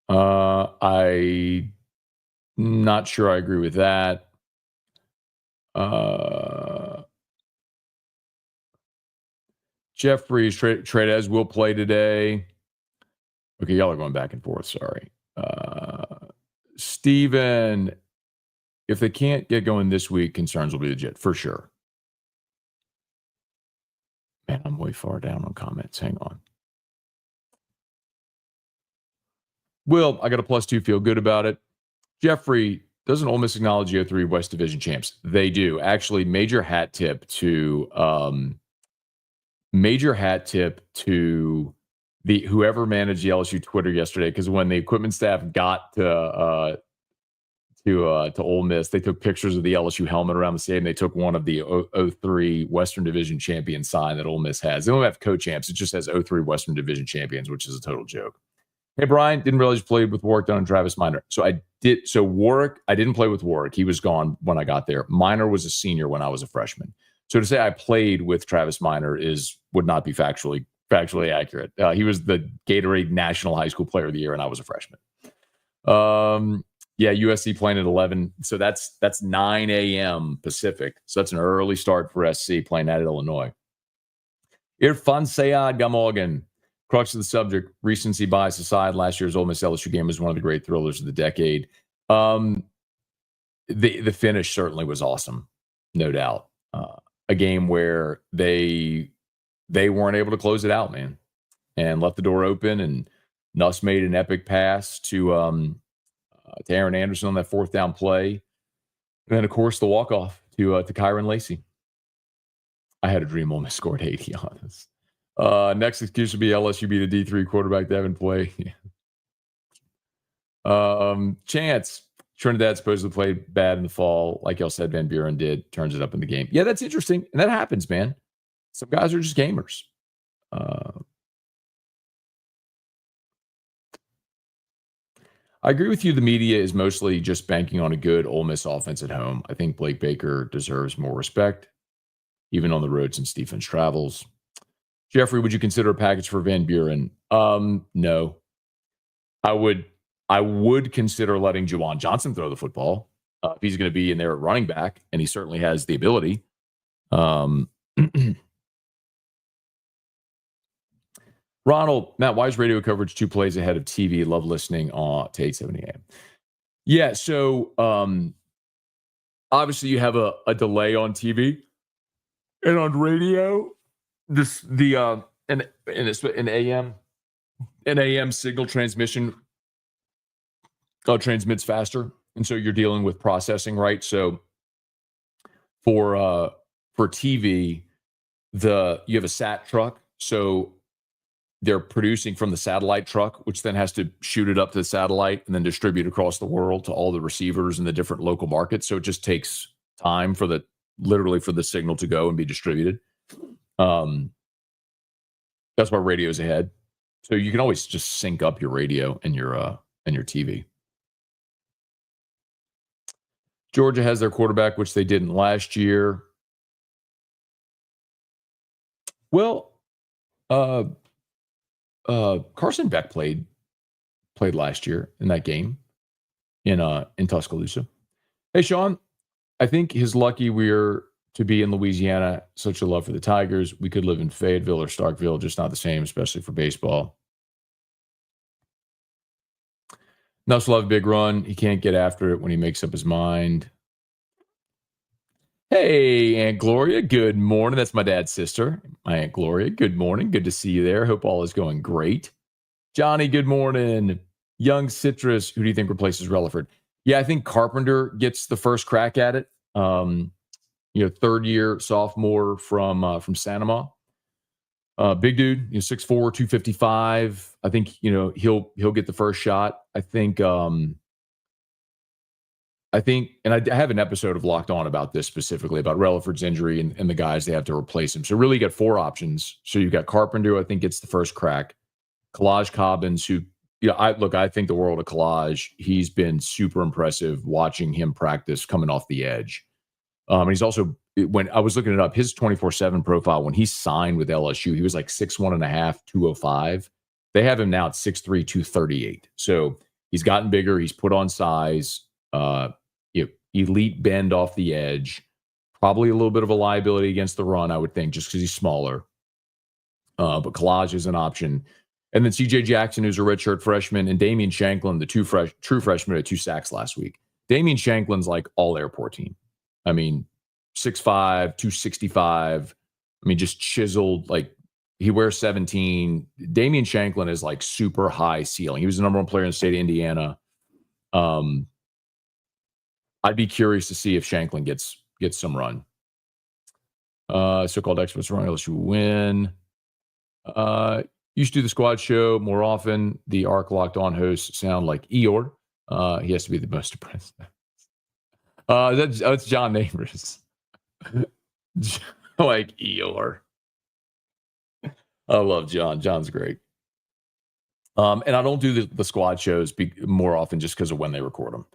I not sure I agree with that. Jeffrey's Tradez will play today. Okay, y'all are going back and forth. Sorry. Steven, if they can't get going this week, concerns will be legit for sure. Man, I'm way far down on comments. Hang on. Will, I got a +2. Feel good about it. Jeffrey, doesn't Ole Miss acknowledge '03 West Division champs? They do. Actually, major hat tip to the whoever managed the LSU Twitter yesterday, because when the equipment staff got to Ole Miss, they took pictures of the LSU helmet around the stadium. They took one of the '03 Western Division champion sign that Ole Miss has. They don't have co-champs. It just has '03 Western Division champions, which is a total joke. Hey, Brian, didn't realize you played with Warwick down in Travis Minor. So I did. So Warwick, I didn't play with Warwick. He was gone when I got there. Minor was a senior when I was a freshman. So to say I played with Travis Minor would not be factually accurate. He was the Gatorade National High School Player of the Year, and I was a freshman. Yeah, USC playing at 11. So that's 9 a.m. Pacific. So that's an early start for SC playing at Illinois. Irfan Sayad Gamorgan. Crux of the subject, recency bias aside, last year's Ole Miss LSU game was one of the great thrillers of the decade. The finish certainly was awesome, no doubt. A game where they weren't able to close it out, man, and left the door open. And Nuss made an epic pass to Aaron Anderson on that fourth down play, and then of course the walk off to Kyron Lacey. I had a dream Ole Miss scored 80 on us. Next excuse would be LSU beat a D3 quarterback that haven't played. Chance. Trinidad supposedly played bad in the fall. Like y'all said, Van Buren did. Turns it up in the game. Yeah, that's interesting. And that happens, man. Some guys are just gamers. I agree with you. The media is mostly just banking on a good Ole Miss offense at home. I think Blake Baker deserves more respect, even on the road since defense travels. Jeffrey, would you consider a package for Van Buren? No. I would consider letting Juwan Johnson throw the football if he's going to be in there at running back, and he certainly has the ability. Ronald, Matt, why is radio coverage 2 plays ahead of TV? Love listening to 870 AM. Yeah, so obviously you have a delay on TV and on radio. An AM signal transmission transmits faster, and so you're dealing with processing, right? So for TV, you have a sat truck, so they're producing from the satellite truck, which then has to shoot it up to the satellite and then distribute across the world to all the receivers in the different local markets. So it just takes time for the signal to go and be distributed. That's why radio's ahead. So you can always just sync up your radio and your TV. Georgia has their quarterback, which they didn't last year. Well, Carson Beck played last year in that game in Tuscaloosa. Hey, Sean, I think he's lucky we're to be in Louisiana. Such a love for the Tigers. We could live in Fayetteville or Starkville, just not the same, especially for baseball. Nuss will have a big run. He can't get after it when he makes up his mind. Hey, Aunt Gloria. Good morning. That's my dad's sister, my Aunt Gloria. Good morning. Good to see you there. Hope all is going great. Johnny, good morning. Young Citrus, who do you think replaces Relaford? Yeah, I think Carpenter gets the first crack at it. Third year sophomore from Sanama. Big dude, 6'4", 255. I think, he'll get the first shot. I think, and I have an episode of Locked On about this specifically, about Relaford's injury and the guys they have to replace him. So really you got four options. So you've got Carpenter, I think gets the first crack. Kalaj Cobbins, who, I think the world of Kalaj. He's been super impressive watching him practice coming off the edge. And he's also, when I was looking it up, his 24/7 profile, when he signed with LSU, he was like 6'1.5", 205. They have him now at 6'3", 238. So he's gotten bigger. He's put on size, elite bend off the edge, probably a little bit of a liability against the run, I would think, just because he's smaller. But Kalaj is an option. And then C.J. Jackson, who's a redshirt freshman, and Damian Shanklin, the true freshman, had 2 sacks last week. Damian Shanklin's like all airport team. I mean, 6'5", 265. I mean, just chiseled. Like, he wears 17. Damian Shanklin is like super high ceiling. He was the number 1 player in the state of Indiana. I'd be curious to see if Shanklin gets some run. So-called experts run LSU win. You should do the squad show more often. The ARC Locked On hosts sound like Eeyore. He has to be the most depressed. That's John Neighbors. Like Eeyore. I love John. John's great. And I don't do the squad shows more often just because of when they record them.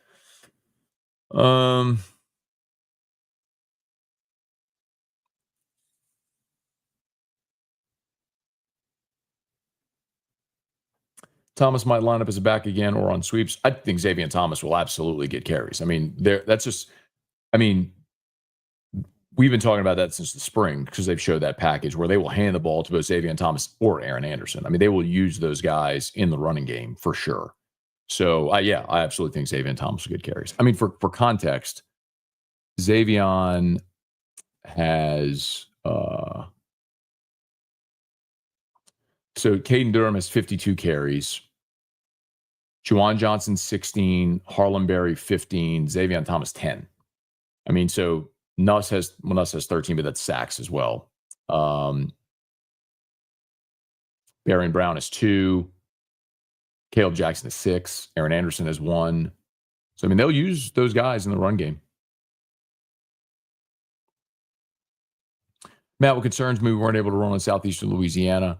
Thomas might line up as a back again or on sweeps. I think Xavier Thomas will absolutely get carries. I mean, we've been talking about that since the spring because they've showed that package where they will hand the ball to both Xavier Thomas or Aaron Anderson. I mean, they will use those guys in the running game for sure. So, I absolutely think Xavier Thomas will get carries. I mean, for context, Xavier has so Caden Durham has 52 carries. Juwan Johnson, 16. Harlem Berry, 15. Xavier Thomas, 10. I mean, so Nuss has 13, but that's sacks as well. Barry Brown is 2. Caleb Jackson is 6. Aaron Anderson is 1. So, I mean, they'll use those guys in the run game. Matt, what concerns me, we weren't able to run in Southeastern Louisiana.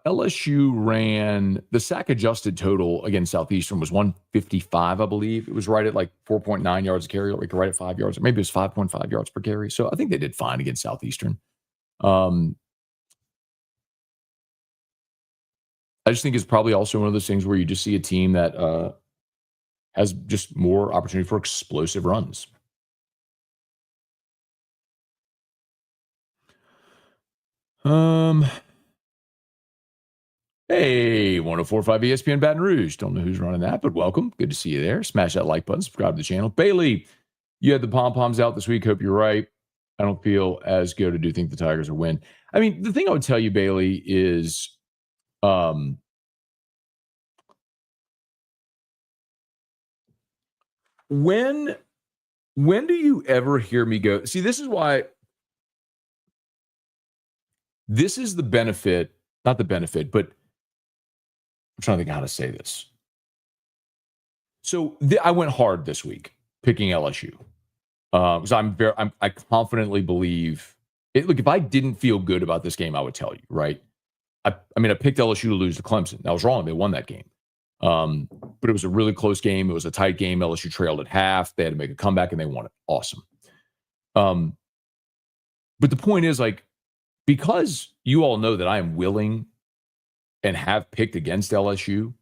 LSU ran the sack adjusted total against Southeastern was 155, I believe. It was right at like 4.9 yards a carry, like right at 5 yards. Maybe it was 5.5 yards per carry. So I think they did fine against Southeastern. I just think it's probably also one of those things where you just see a team that has just more opportunity for explosive runs. Hey, 104.5 ESPN Baton Rouge. Don't know who's running that, but welcome. Good to see you there. Smash that like button, subscribe to the channel. Bailey, you had the pom-poms out this week. Hope you're right. I don't feel as good. I do think the Tigers will win. I mean, the thing I would tell you, Bailey, is when do you ever hear me go, see, this is the benefit, not the benefit, but I'm trying to think how to say this. So I went hard this week picking LSU because I confidently believe it. Look, if I didn't feel good about this game, I would tell you, right? I picked LSU to lose to Clemson. I was wrong. They won that game. But it was a really close game. It was a tight game. LSU trailed at half. They had to make a comeback and they won it. Awesome. But the point is, like, because you all know that I am willing and have picked against LSU,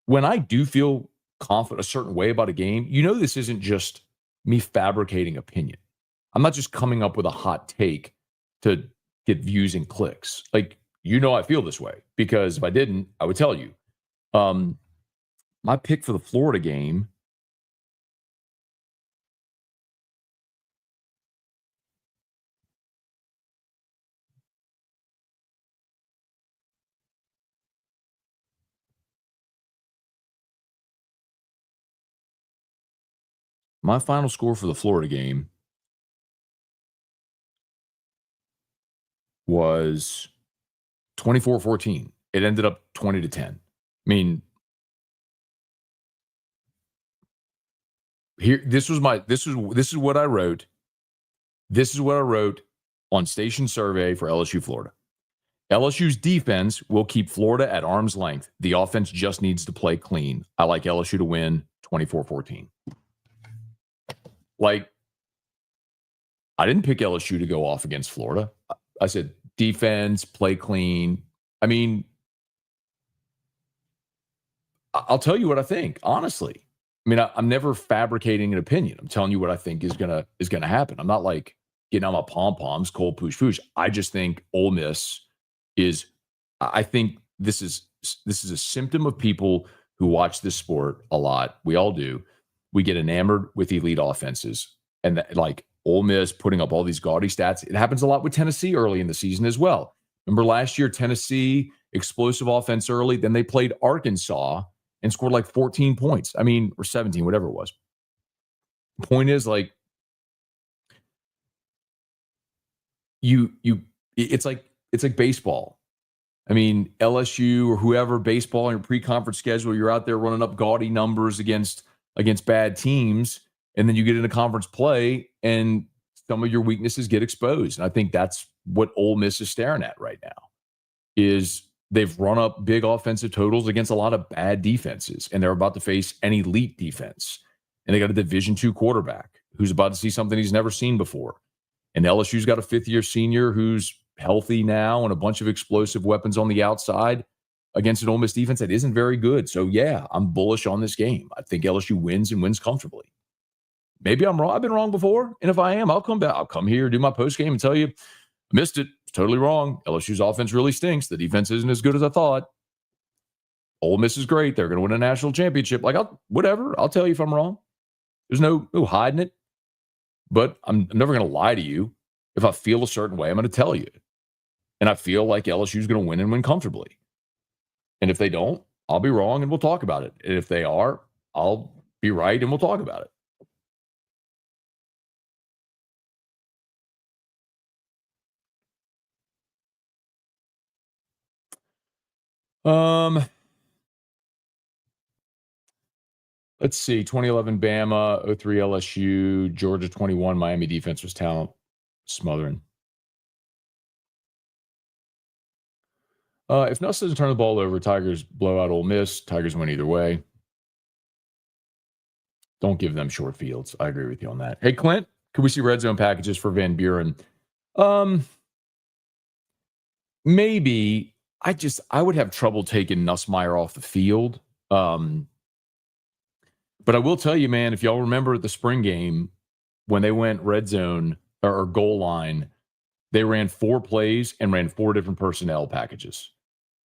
when I do feel confident a certain way about a game, this isn't just me fabricating opinion. I'm not just coming up with a hot take to get views and clicks. Like, I feel this way, because if I didn't, I would tell you. My pick for the Florida game, my final score for the Florida game was 24-14. It ended up 20-10. I mean, here, this is what I wrote. This is what I wrote on Station Survey for LSU Florida. LSU's defense will keep Florida at arm's length. The offense just needs to play clean. I like LSU to win 24-14. Like, I didn't pick LSU to go off against Florida. I said defense, play clean. I mean, I'll tell you what I think, honestly. I mean, I'm never fabricating an opinion. I'm telling you what I think is gonna happen. I'm not like getting on my pom-poms, cold poosh. I just think Ole Miss is. I think this is a symptom of people who watch this sport a lot. We all do. We get enamored with elite offenses, and like Ole Miss putting up all these gaudy stats. It happens a lot with Tennessee early in the season as well. Remember last year, Tennessee, explosive offense early. Then they played Arkansas and scored like 14 points. I mean, or 17, whatever it was. The point is, like, it's like baseball. I mean, LSU or whoever, baseball in your pre-conference schedule, you're out there running up gaudy numbers against bad teams, and then you get into conference play and some of your weaknesses get exposed. And I think that's what Ole Miss is staring at right now, is they've run up big offensive totals against a lot of bad defenses, and they're about to face an elite defense. And they got a Division II quarterback who's about to see something he's never seen before. And LSU's got a fifth-year senior who's healthy now and a bunch of explosive weapons on the outside against an Ole Miss defense that isn't very good. So, yeah, I'm bullish on this game. I think LSU wins and wins comfortably. Maybe I'm wrong. I've been wrong before. And if I am, I'll come back. I'll come here, do my postgame, and tell you, missed it. It's totally wrong. LSU's offense really stinks. The defense isn't as good as I thought. Ole Miss is great. They're going to win a national championship. Like, whatever. I'll tell you if I'm wrong. There's no hiding it. But I'm never going to lie to you. If I feel a certain way, I'm going to tell you. And I feel like LSU's going to win and win comfortably. And if they don't, I'll be wrong and we'll talk about it. And if they are, I'll be right and we'll talk about it. Let's see. 2011 Bama, 03 LSU, Georgia 21. Miami defense was talent smothering. If Nuss doesn't turn the ball over, Tigers blow out Ole Miss. Tigers win either way. Don't give them short fields. I agree with you on that. Hey, Clint, could we see red zone packages for Van Buren? Maybe. I would have trouble taking Nussmeier off the field. But I will tell you, man, if y'all remember the spring game, when they went red zone or goal line, they ran 4 plays and ran 4 different personnel packages.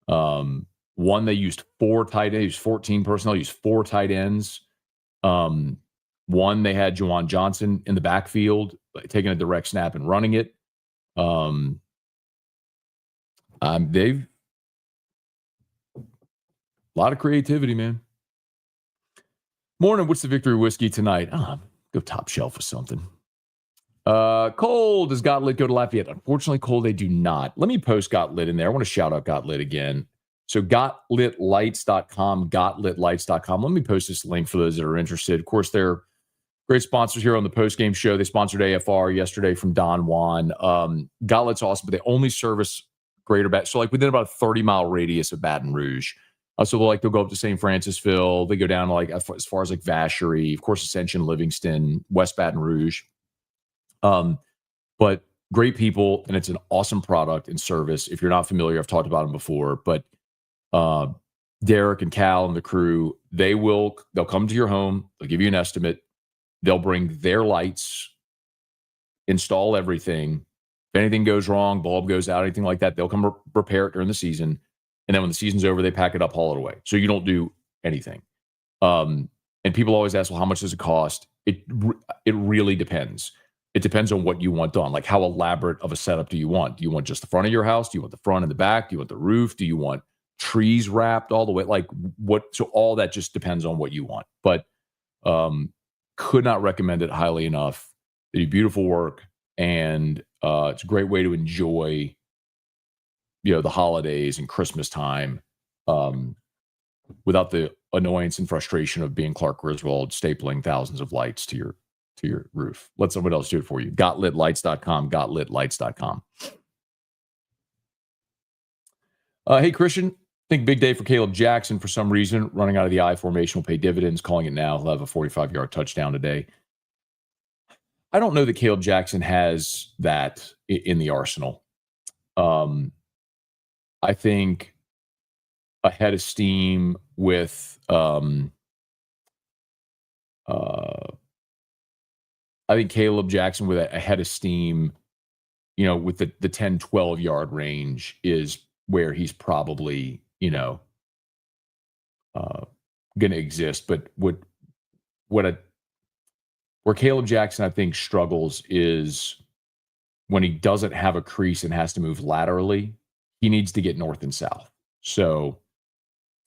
One, they used 4 tight ends, 14 personnel, used 4 tight ends. One, they had Juwan Johnson in the backfield, taking a direct snap and running it. They've a lot of creativity, man. Morning, what's the victory whiskey tonight? Go top shelf or something. Cole, does Got Lit go to Lafayette? Unfortunately, Cole, they do not. Let me post Got Lit in there. I want to shout out Got Lit again. So gotlitlights.com, gotlitlights.com. Let me post this link for those that are interested. Of course, they're great sponsors here on the postgame show. They sponsored AFR yesterday from Don Juan. Got Lit's awesome, but they only service Greater Baton. So like within about a 30-mile radius of Baton Rouge. So they'll go up to St. Francisville. They go down to like as far as like Vacherie, of course, Ascension, Livingston, West Baton Rouge. But great people, and it's an awesome product and service. If you're not familiar, I've talked about them before. But Derek and Cal and the crew, they'll come to your home. They'll give you an estimate. They'll bring their lights, install everything. If anything goes wrong, bulb goes out, anything like that, they'll come repair it during the season. And then when the season's over, they pack it up, haul it away. So you don't do anything. And people always ask, well, how much does it cost? It really depends. It depends on what you want done. Like, how elaborate of a setup do you want? Do you want just the front of your house? Do you want the front and the back? Do you want the roof? Do you want trees wrapped all the way? Like, what? So all that just depends on what you want. But could not recommend it highly enough. They do beautiful work, and it's a great way to enjoy, the holidays and Christmas time, without the annoyance and frustration of being Clark Griswold stapling thousands of lights to your roof. Let someone else do it for you. GotLitLights.com, GotLitLights.com. Hey, Christian, think big day for Caleb Jackson for some reason. Running out of the I formation will pay dividends. Calling it now. He'll have a 45-yard touchdown today. I don't know that Caleb Jackson has that in the arsenal. I think a head of steam with I think Caleb Jackson with a head of steam, with the 10, 12-yard range is where he's probably, going to exist. But where Caleb Jackson, I think, struggles is when he doesn't have a crease and has to move laterally. He needs to get north and south. So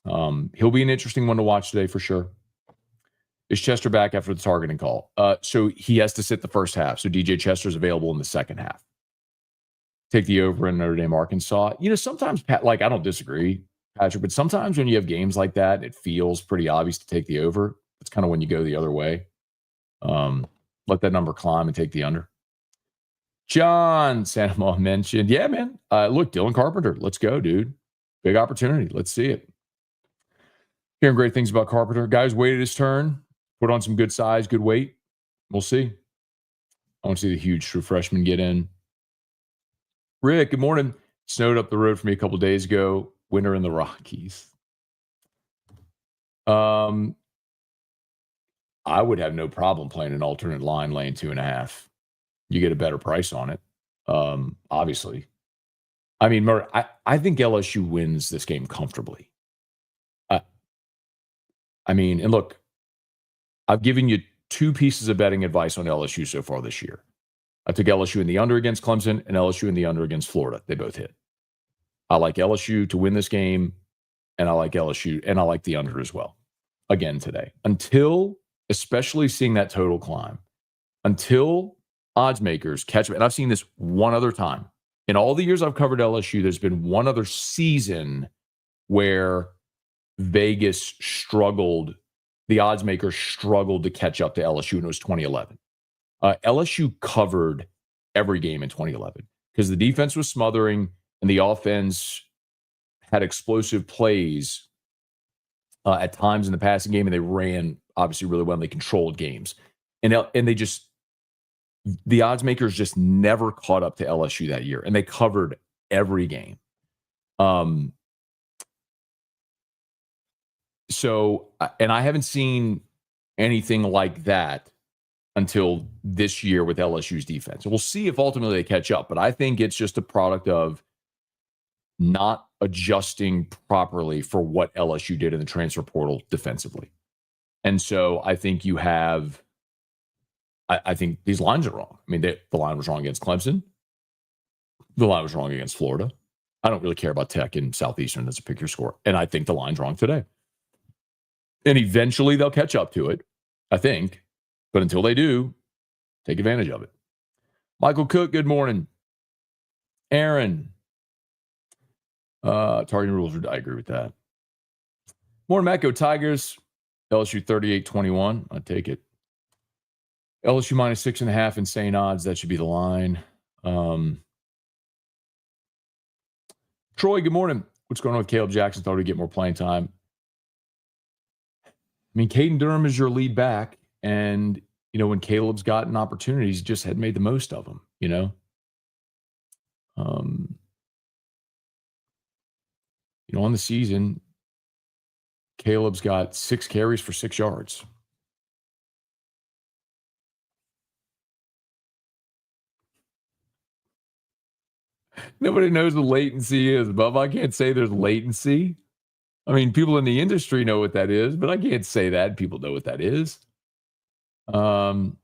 he'll be an interesting one to watch today for sure. Is Chester back after the targeting call? So he has to sit the first half. So DJ Chester's available in the second half. Take the over in Notre Dame, Arkansas. Sometimes, I don't disagree, Patrick, but sometimes when you have games like that, it feels pretty obvious to take the over. It's kind of when you go the other way. Let that number climb and take the under. John Sandoval mentioned, yeah, man. Look, Dylan Carpenter. Let's go, dude. Big opportunity. Let's see it. Hearing great things about Carpenter. Guys waited his turn. Put on some good size, good weight. We'll see. I want to see the huge true freshman get in. Rick, good morning. Snowed up the road for me a couple days ago. Winter in the Rockies. I would have no problem playing an alternate line lane 2.5. You get a better price on it. Obviously. I mean, Murray, I think LSU wins this game comfortably. And look, I've given you 2 pieces of betting advice on LSU so far this year. I took LSU in the under against Clemson and LSU in the under against Florida. They both hit. I like LSU to win this game, and I like LSU, and I like the under as well. Again today. Until, especially seeing that total climb, until odds makers catch me. And I've seen this one other time. In all the years I've covered LSU, there's been one other season where Vegas struggled. The odds makers struggled to catch up to LSU, and it was 2011. LSU covered every game in 2011 because the defense was smothering and the offense had explosive plays at times in the passing game, and they ran obviously really well, and they controlled games. And they just, the odds makers just never caught up to LSU that year, and they covered every game. So, and I haven't seen anything like that until this year with LSU's defense. We'll see if ultimately they catch up, but I think it's just a product of not adjusting properly for what LSU did in the transfer portal defensively. And so I think you have, I think these lines are wrong. I mean, the line was wrong against Clemson. The line was wrong against Florida. I don't really care about Tech and Southeastern as a pick your score. And I think the line's wrong today. And eventually they'll catch up to it, I think. But until they do, take advantage of it. Michael Cook, good morning. Aaron. Targeting rules, I agree with that. Morning, Matt. Go Tigers. LSU 38-21. I take it. LSU minus 6.5, insane odds. That should be the line. Troy, good morning. What's going on with Caleb Jackson? Thought he'd get more playing time. I mean, Caden Durham is your lead back. And, when Caleb's gotten opportunities, just had made the most of them, on the season, Caleb's got 6 carries for 6 yards. Nobody knows what latency is, Bub. I can't say there's latency. I mean, people in the industry know what that is, but I can't say that. People know what that is. True.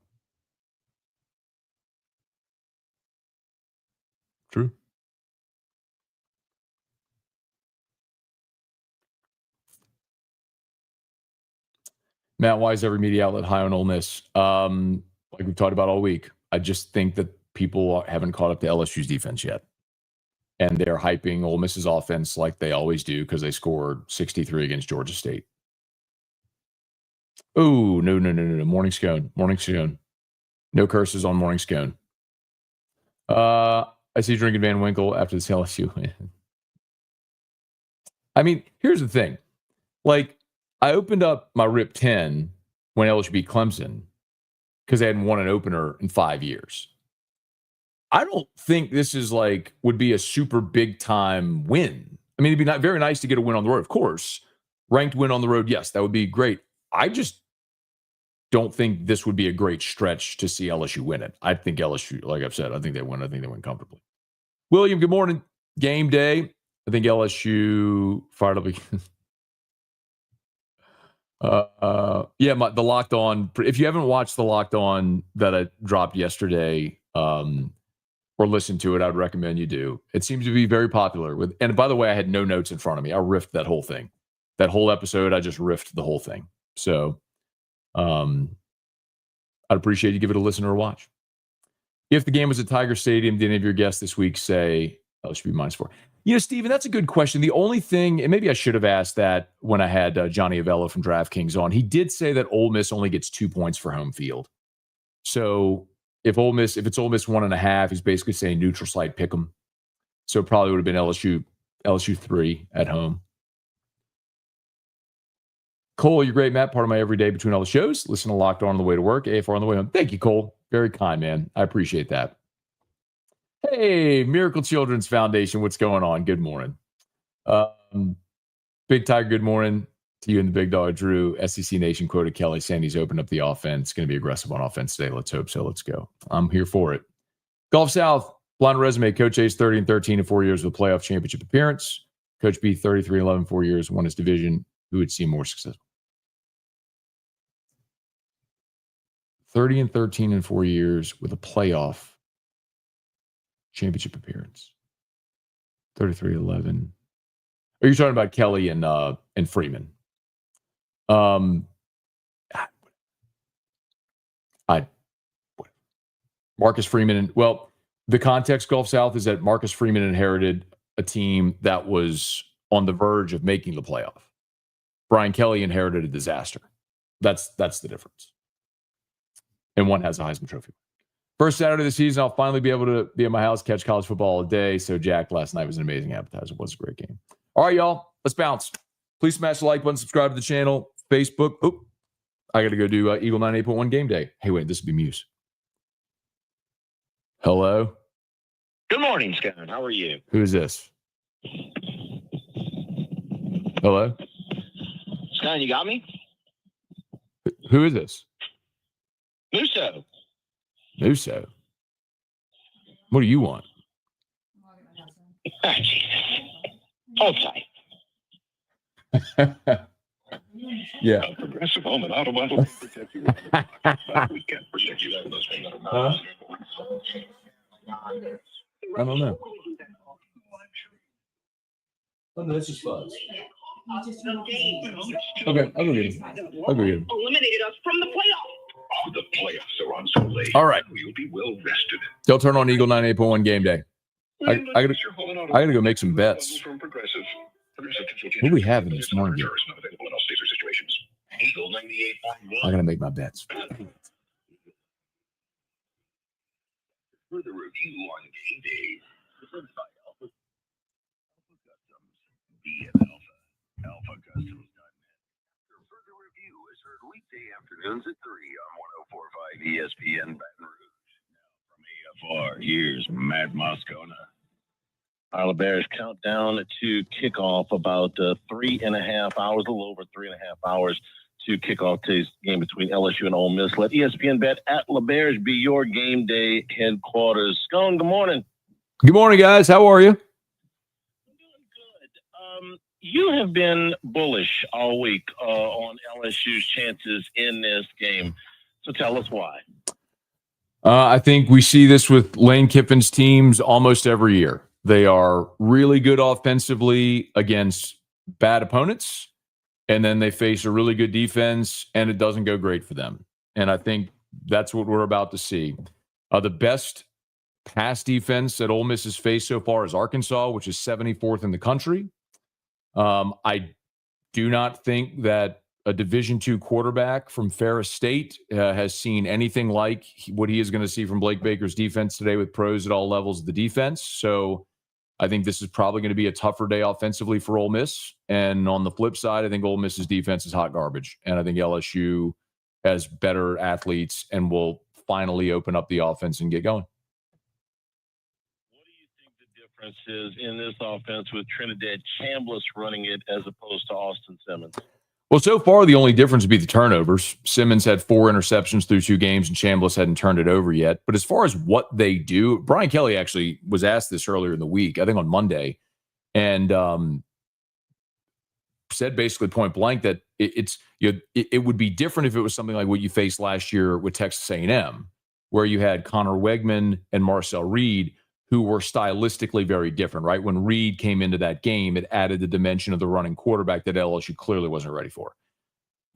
Matt, why is every media outlet high on Ole Miss? Like we've talked about all week, I just think that people haven't caught up to LSU's defense yet. And they're hyping Ole Miss's offense like they always do because they scored 63 against Georgia State. Oh, no. Morning Scone. Morning Scone. No curses on Morning Scone. I see drinking Van Winkle after this LSU win. I mean, here's the thing. Like, I opened up my RIP 10 when LSU beat Clemson because they hadn't won an opener in 5 years. I don't think this is would be a super big time win. I mean, it'd be very nice to get a win on the road, of course. Ranked win on the road, yes, that would be great. I just don't think this would be a great stretch to see LSU win it. I think LSU, like I've said, I think they win. I think they win comfortably. William, good morning. Game day. I think LSU fired up again. The Locked On. If you haven't watched the Locked On that I dropped yesterday, or listened to it, I'd recommend you do. It seems to be very popular. And by the way, I had no notes in front of me. I riffed that whole thing. That whole episode, I just riffed the whole thing. So I'd appreciate you give it a listen or a watch. If the game was at Tiger Stadium, did any of your guests this week say should be -4? Steven, that's a good question. The only thing, and maybe I should have asked that when I had Johnny Avello from DraftKings on, he did say that Ole Miss only gets 2 points for home field. So if it's Ole Miss 1.5, he's basically saying neutral site pick 'em. So it probably would have been LSU 3 at home. Cole, you're great, Matt. Part of my everyday between all the shows. Listen to Locked On the way to work, AFR on the way home. Thank you, Cole. Very kind, man. I appreciate that. Hey, Miracle Children's Foundation. What's going on? Good morning. Big Tiger, good morning to you and the big dog, Drew. SEC Nation quoted Kelly saying he's opened up the offense. Going to be aggressive on offense today. Let's hope so. Let's go. I'm here for it. Gulf South, blind resume. Coach A's 30-13 in 4 years with a playoff championship appearance. Coach B, 33-11, 4 years, won his division. Who would seem more successful? 30-13 in 4 years with a playoff championship appearance. 33-11. Are you talking about Kelly and Freeman? Marcus Freeman. The context, Gulf South, is that Marcus Freeman inherited a team that was on the verge of making the playoff. Brian Kelly inherited a disaster. That's the difference. And one has a Heisman Trophy. First Saturday of the season, I'll finally be able to be at my house, catch college football all day. So Jack, last night was an amazing appetizer. It was a great game. All right, y'all, let's bounce. Please smash the like button, subscribe to the channel, Facebook. Oh, I got to go do Eagle 98.1 game day. Hey, wait, this would be Muse. Hello? Good morning, Scone. How are you? Who is this? Hello? Scone, you got me? Who is this? Musso. Musso? What do you want? Ah, Jesus. Hold tight. Yeah. Progressive Home and Auto Bundle protect you. We can't protect you that those things that are not. I don't know. Oh, no, that's just fuzz. Okay, I'll go get him. Eliminated us from the playoffs. Oh, the playoffs are on so late. All right. You'll be well rested. They'll turn on Eagle 98.1 game day. I gotta go make some bets. What do we have in this morning? I gotta make my bets. Further review on game day. Presented by Alpha Customs. AlphaCustoms.net. Their further review is heard weekday afternoons at 3 on 104.5 ESPN Baton Rouge. Now from AFR, here's Matt Moscona. Our Bears countdown to kickoff about 3.5 hours, a little over 3.5 hours to kick off today's game between LSU and Ole Miss. Let ESPN Bet at LeBears be your game day headquarters. Scone, good morning. Good morning, guys. How are you? I'm doing good. You have been bullish all week on LSU's chances in this game. So tell us why. I think we see this with Lane Kiffin's teams almost every year. They are really good offensively against bad opponents, and then they face a really good defense, and it doesn't go great for them. And I think that's what we're about to see. The best pass defense that Ole Miss has faced so far is Arkansas, which is 74th in the country. I do not think that a Division II quarterback from Ferris State has seen anything like what he is going to see from Blake Baker's defense today with pros at all levels of the defense. So I think this is probably going to be a tougher day offensively for Ole Miss. And on the flip side, I think Ole Miss's defense is hot garbage. And I think LSU has better athletes and will finally open up the offense and get going. What do you think the difference is in this offense with Trinidad Chambliss running it as opposed to Austin Simmons? Well, so far, the only difference would be the turnovers. Simmons had 4 interceptions through 2 games, and Chambliss hadn't turned it over yet. But as far as what they do, Brian Kelly actually was asked this earlier in the week, I think on Monday, and said basically point blank that it would be different if it was something like what you faced last year with Texas A&M, where you had Connor Wegman and Marcel Reed, who were stylistically very different, right? When Reed came into that game, it added the dimension of the running quarterback that LSU clearly wasn't ready for.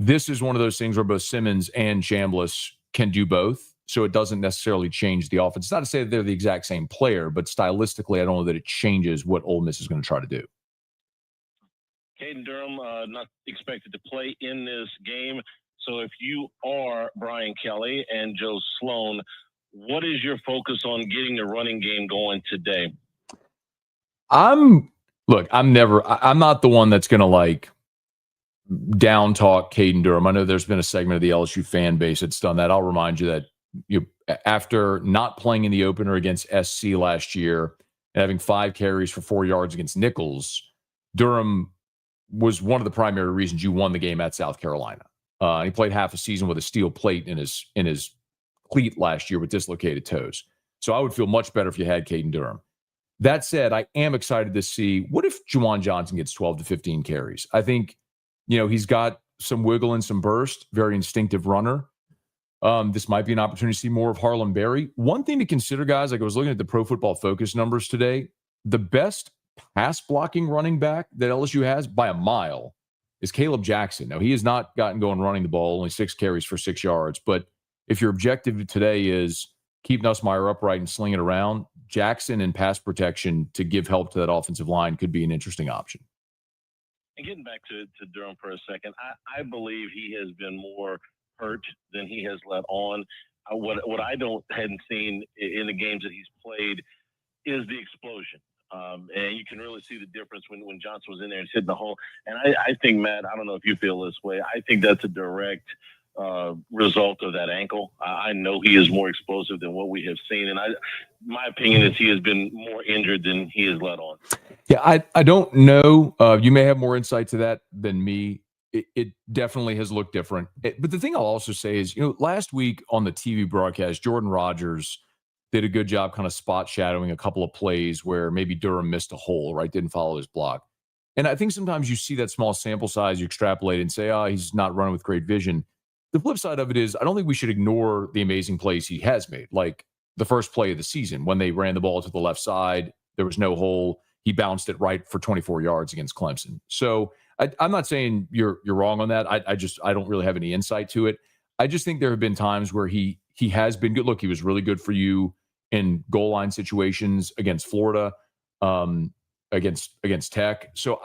This is one of those things where both Simmons and Chambliss can do both, so it doesn't necessarily change the offense. It's not to say that they're the exact same player, but stylistically, I don't know that it changes what Ole Miss is going to try to do. Caden Durham not expected to play in this game. So if you are Brian Kelly and Joe Sloan, what is your focus on getting the running game going today? I'm not the one that's going to like down talk Caden Durham. I know there's been a segment of the LSU fan base that's done that. I'll remind you that after not playing in the opener against SC last year and having 5 carries for 4 yards against Nichols, Durham was one of the primary reasons you won the game at South Carolina. He played half a season with a steel plate in his cleat last year with dislocated toes. So I would feel much better if you had Caden Durham. That said, I am excited to see what if Juwan Johnson gets 12 to 15 carries. I think, he's got some wiggle and some burst, very instinctive runner. This might be an opportunity to see more of Harlem Berry. One thing to consider, guys, like I was looking at the Pro Football Focus numbers today, the best pass blocking running back that LSU has by a mile is Caleb Jackson. Now, he has not gotten going running the ball, only 6 carries for 6 yards. But if your objective today is keep Nussmeier upright and sling it around, Jackson in pass protection to give help to that offensive line could be an interesting option. And getting back to Durham for a second, I believe he has been more hurt than he has let on. What I hadn't seen in the games that he's played is the explosion. And you can really see the difference when Johnson was in there and hitting the hole. And I think, Matt, I don't know if you feel this way. I think that's a direct result of that ankle. I know he is more explosive than what we have seen. And my opinion is he has been more injured than he has let on. Yeah, I don't know. You may have more insight to that than me. It definitely has looked different. But the thing I'll also say is, last week on the TV broadcast, Jordan Rogers did a good job kind of spot shadowing a couple of plays where maybe Durham missed a hole, right? Didn't follow his block. And I think sometimes you see that small sample size, you extrapolate and say, he's not running with great vision. The flip side of it is I don't think we should ignore the amazing plays he has made. Like the first play of the season when they ran the ball to the left side, there was no hole. He bounced it right for 24 yards against Clemson. So I'm not saying you're wrong on that. I don't really have any insight to it. I just think there have been times where he has been good. Look, he was really good for you in goal line situations against Florida, against Tech. So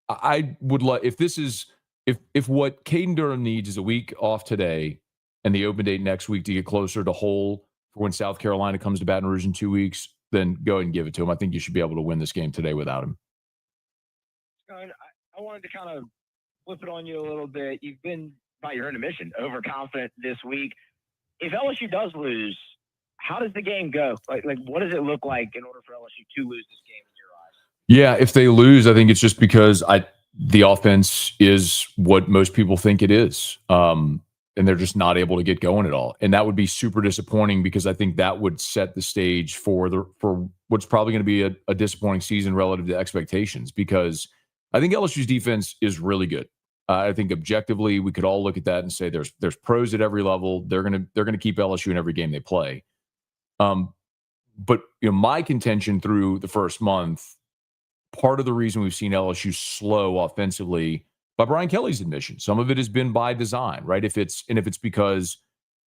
I would like if what Caden Durham needs is a week off today and the open date next week to get closer to whole for when South Carolina comes to Baton Rouge in 2 weeks, then go ahead and give it to him. I think you should be able to win this game today without him. I wanted to kind of flip it on you a little bit. You've been, by your own admission, overconfident this week. If LSU does lose, how does the game go? Like what does it look like in order for LSU to lose this game in your eyes? Yeah, if they lose, I think it's just because the offense is what most people think it is. And they're just not able to get going at all. And that would be super disappointing because I think that would set the stage for what's probably going to be a disappointing season relative to expectations, because I think LSU's defense is really good. I think objectively we could all look at that and say there's pros at every level. They're gonna keep LSU in every game they play. But my contention through the first month, part of the reason we've seen LSU slow offensively, by Brian Kelly's admission, some of it has been by design, right? If it's because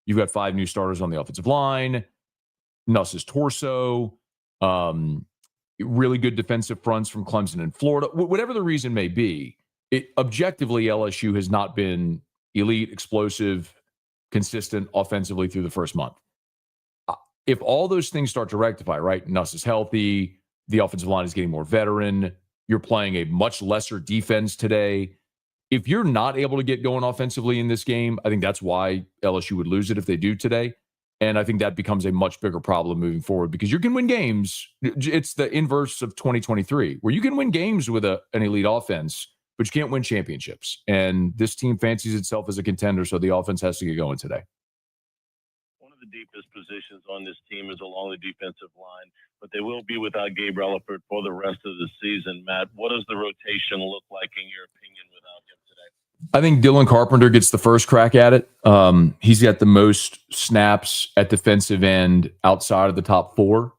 you've got 5 new starters on the offensive line, Nuss's torso, really good defensive fronts from Clemson and Florida, whatever the reason may be, objectively LSU has not been elite, explosive, consistent offensively through the first month. If all those things start to rectify, right? Nuss is healthy, the offensive line is getting more veteran, you're playing a much lesser defense today. If you're not able to get going offensively in this game, I think that's why LSU would lose it if they do today. And I think that becomes a much bigger problem moving forward, because you can win games. It's the inverse of 2023, where you can win games with an elite offense, but you can't win championships. And this team fancies itself as a contender, so the offense has to get going today. One of the deepest positions on this team is along the defensive line, but they will be without Gabe Relaford for the rest of the season. Matt, what does the rotation look like in your opinion without him today? I think Dylan Carpenter gets the first crack at it. He's got the most snaps at defensive end outside of the top 4.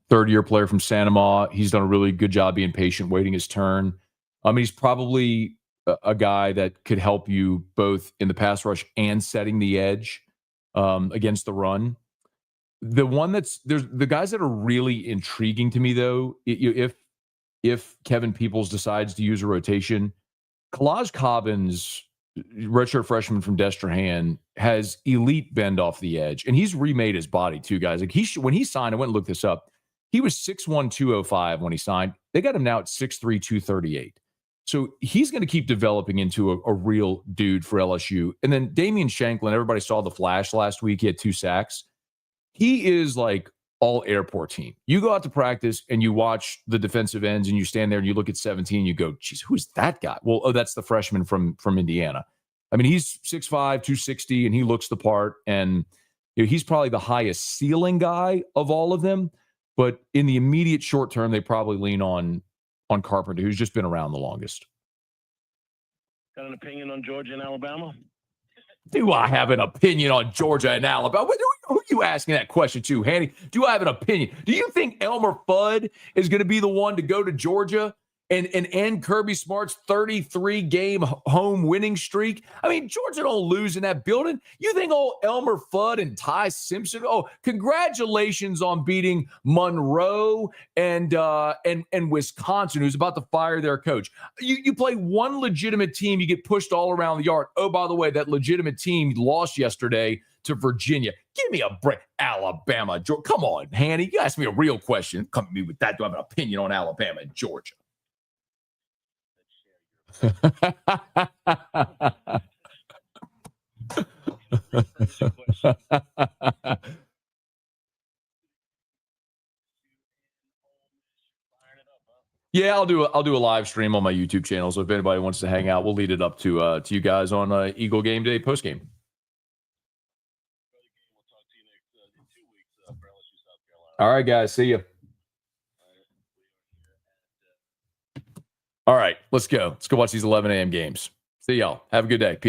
Third-year player from Santa Ma. He's done a really good job being patient, waiting his turn. He's probably a guy that could help you both in the pass rush and setting the edge against the run. The one there's the guys that are really intriguing to me, though, if Kevin Peoples decides to use a rotation, Kalaj Cobbins, redshirt freshman from Destrehan, has elite bend off the edge, and he's remade his body too, guys. Like when he signed, I went and looked this up. He was 6'1", 205 when he signed. They got him now at 6'3", 238. So he's going to keep developing into a real dude for LSU. And then Damian Shanklin, everybody saw the flash last week. He had 2 sacks. He is like all airport team. You go out to practice and you watch the defensive ends and you stand there and you look at 17 and you go, geez, who's that guy? Well, that's the freshman from Indiana. I mean, he's 6'5", 260, and he looks the part. And he's probably the highest ceiling guy of all of them. But in the immediate short term, they probably lean on Carpenter, who's just been around the longest. Got an opinion on Georgia and Alabama? Do I have an opinion on Georgia and Alabama? Who are you asking that question to, Hanny? Do I have an opinion? Do you think Elmer Fudd is going to be the one to go to Georgia and end Kirby Smart's 33-game home winning streak? I mean, Georgia don't lose in that building. You think old Elmer Fudd and Ty Simpson? Oh, congratulations on beating Monroe and Wisconsin, who's about to fire their coach. You play one legitimate team, you get pushed all around the yard. Oh, by the way, that legitimate team lost yesterday to Virginia. Give me a break. Alabama, Georgia. Come on, Hanny. You asked me a real question. Come to me with that. Do I have an opinion on Alabama and Georgia? Yeah, I'll do a live stream on my YouTube channel. So if anybody wants to hang out, we'll lead it up to you guys on Eagle Game Day postgame. All right, guys. See you. All right, let's go. Let's go watch these 11 a.m. games. See y'all. Have a good day. Peace.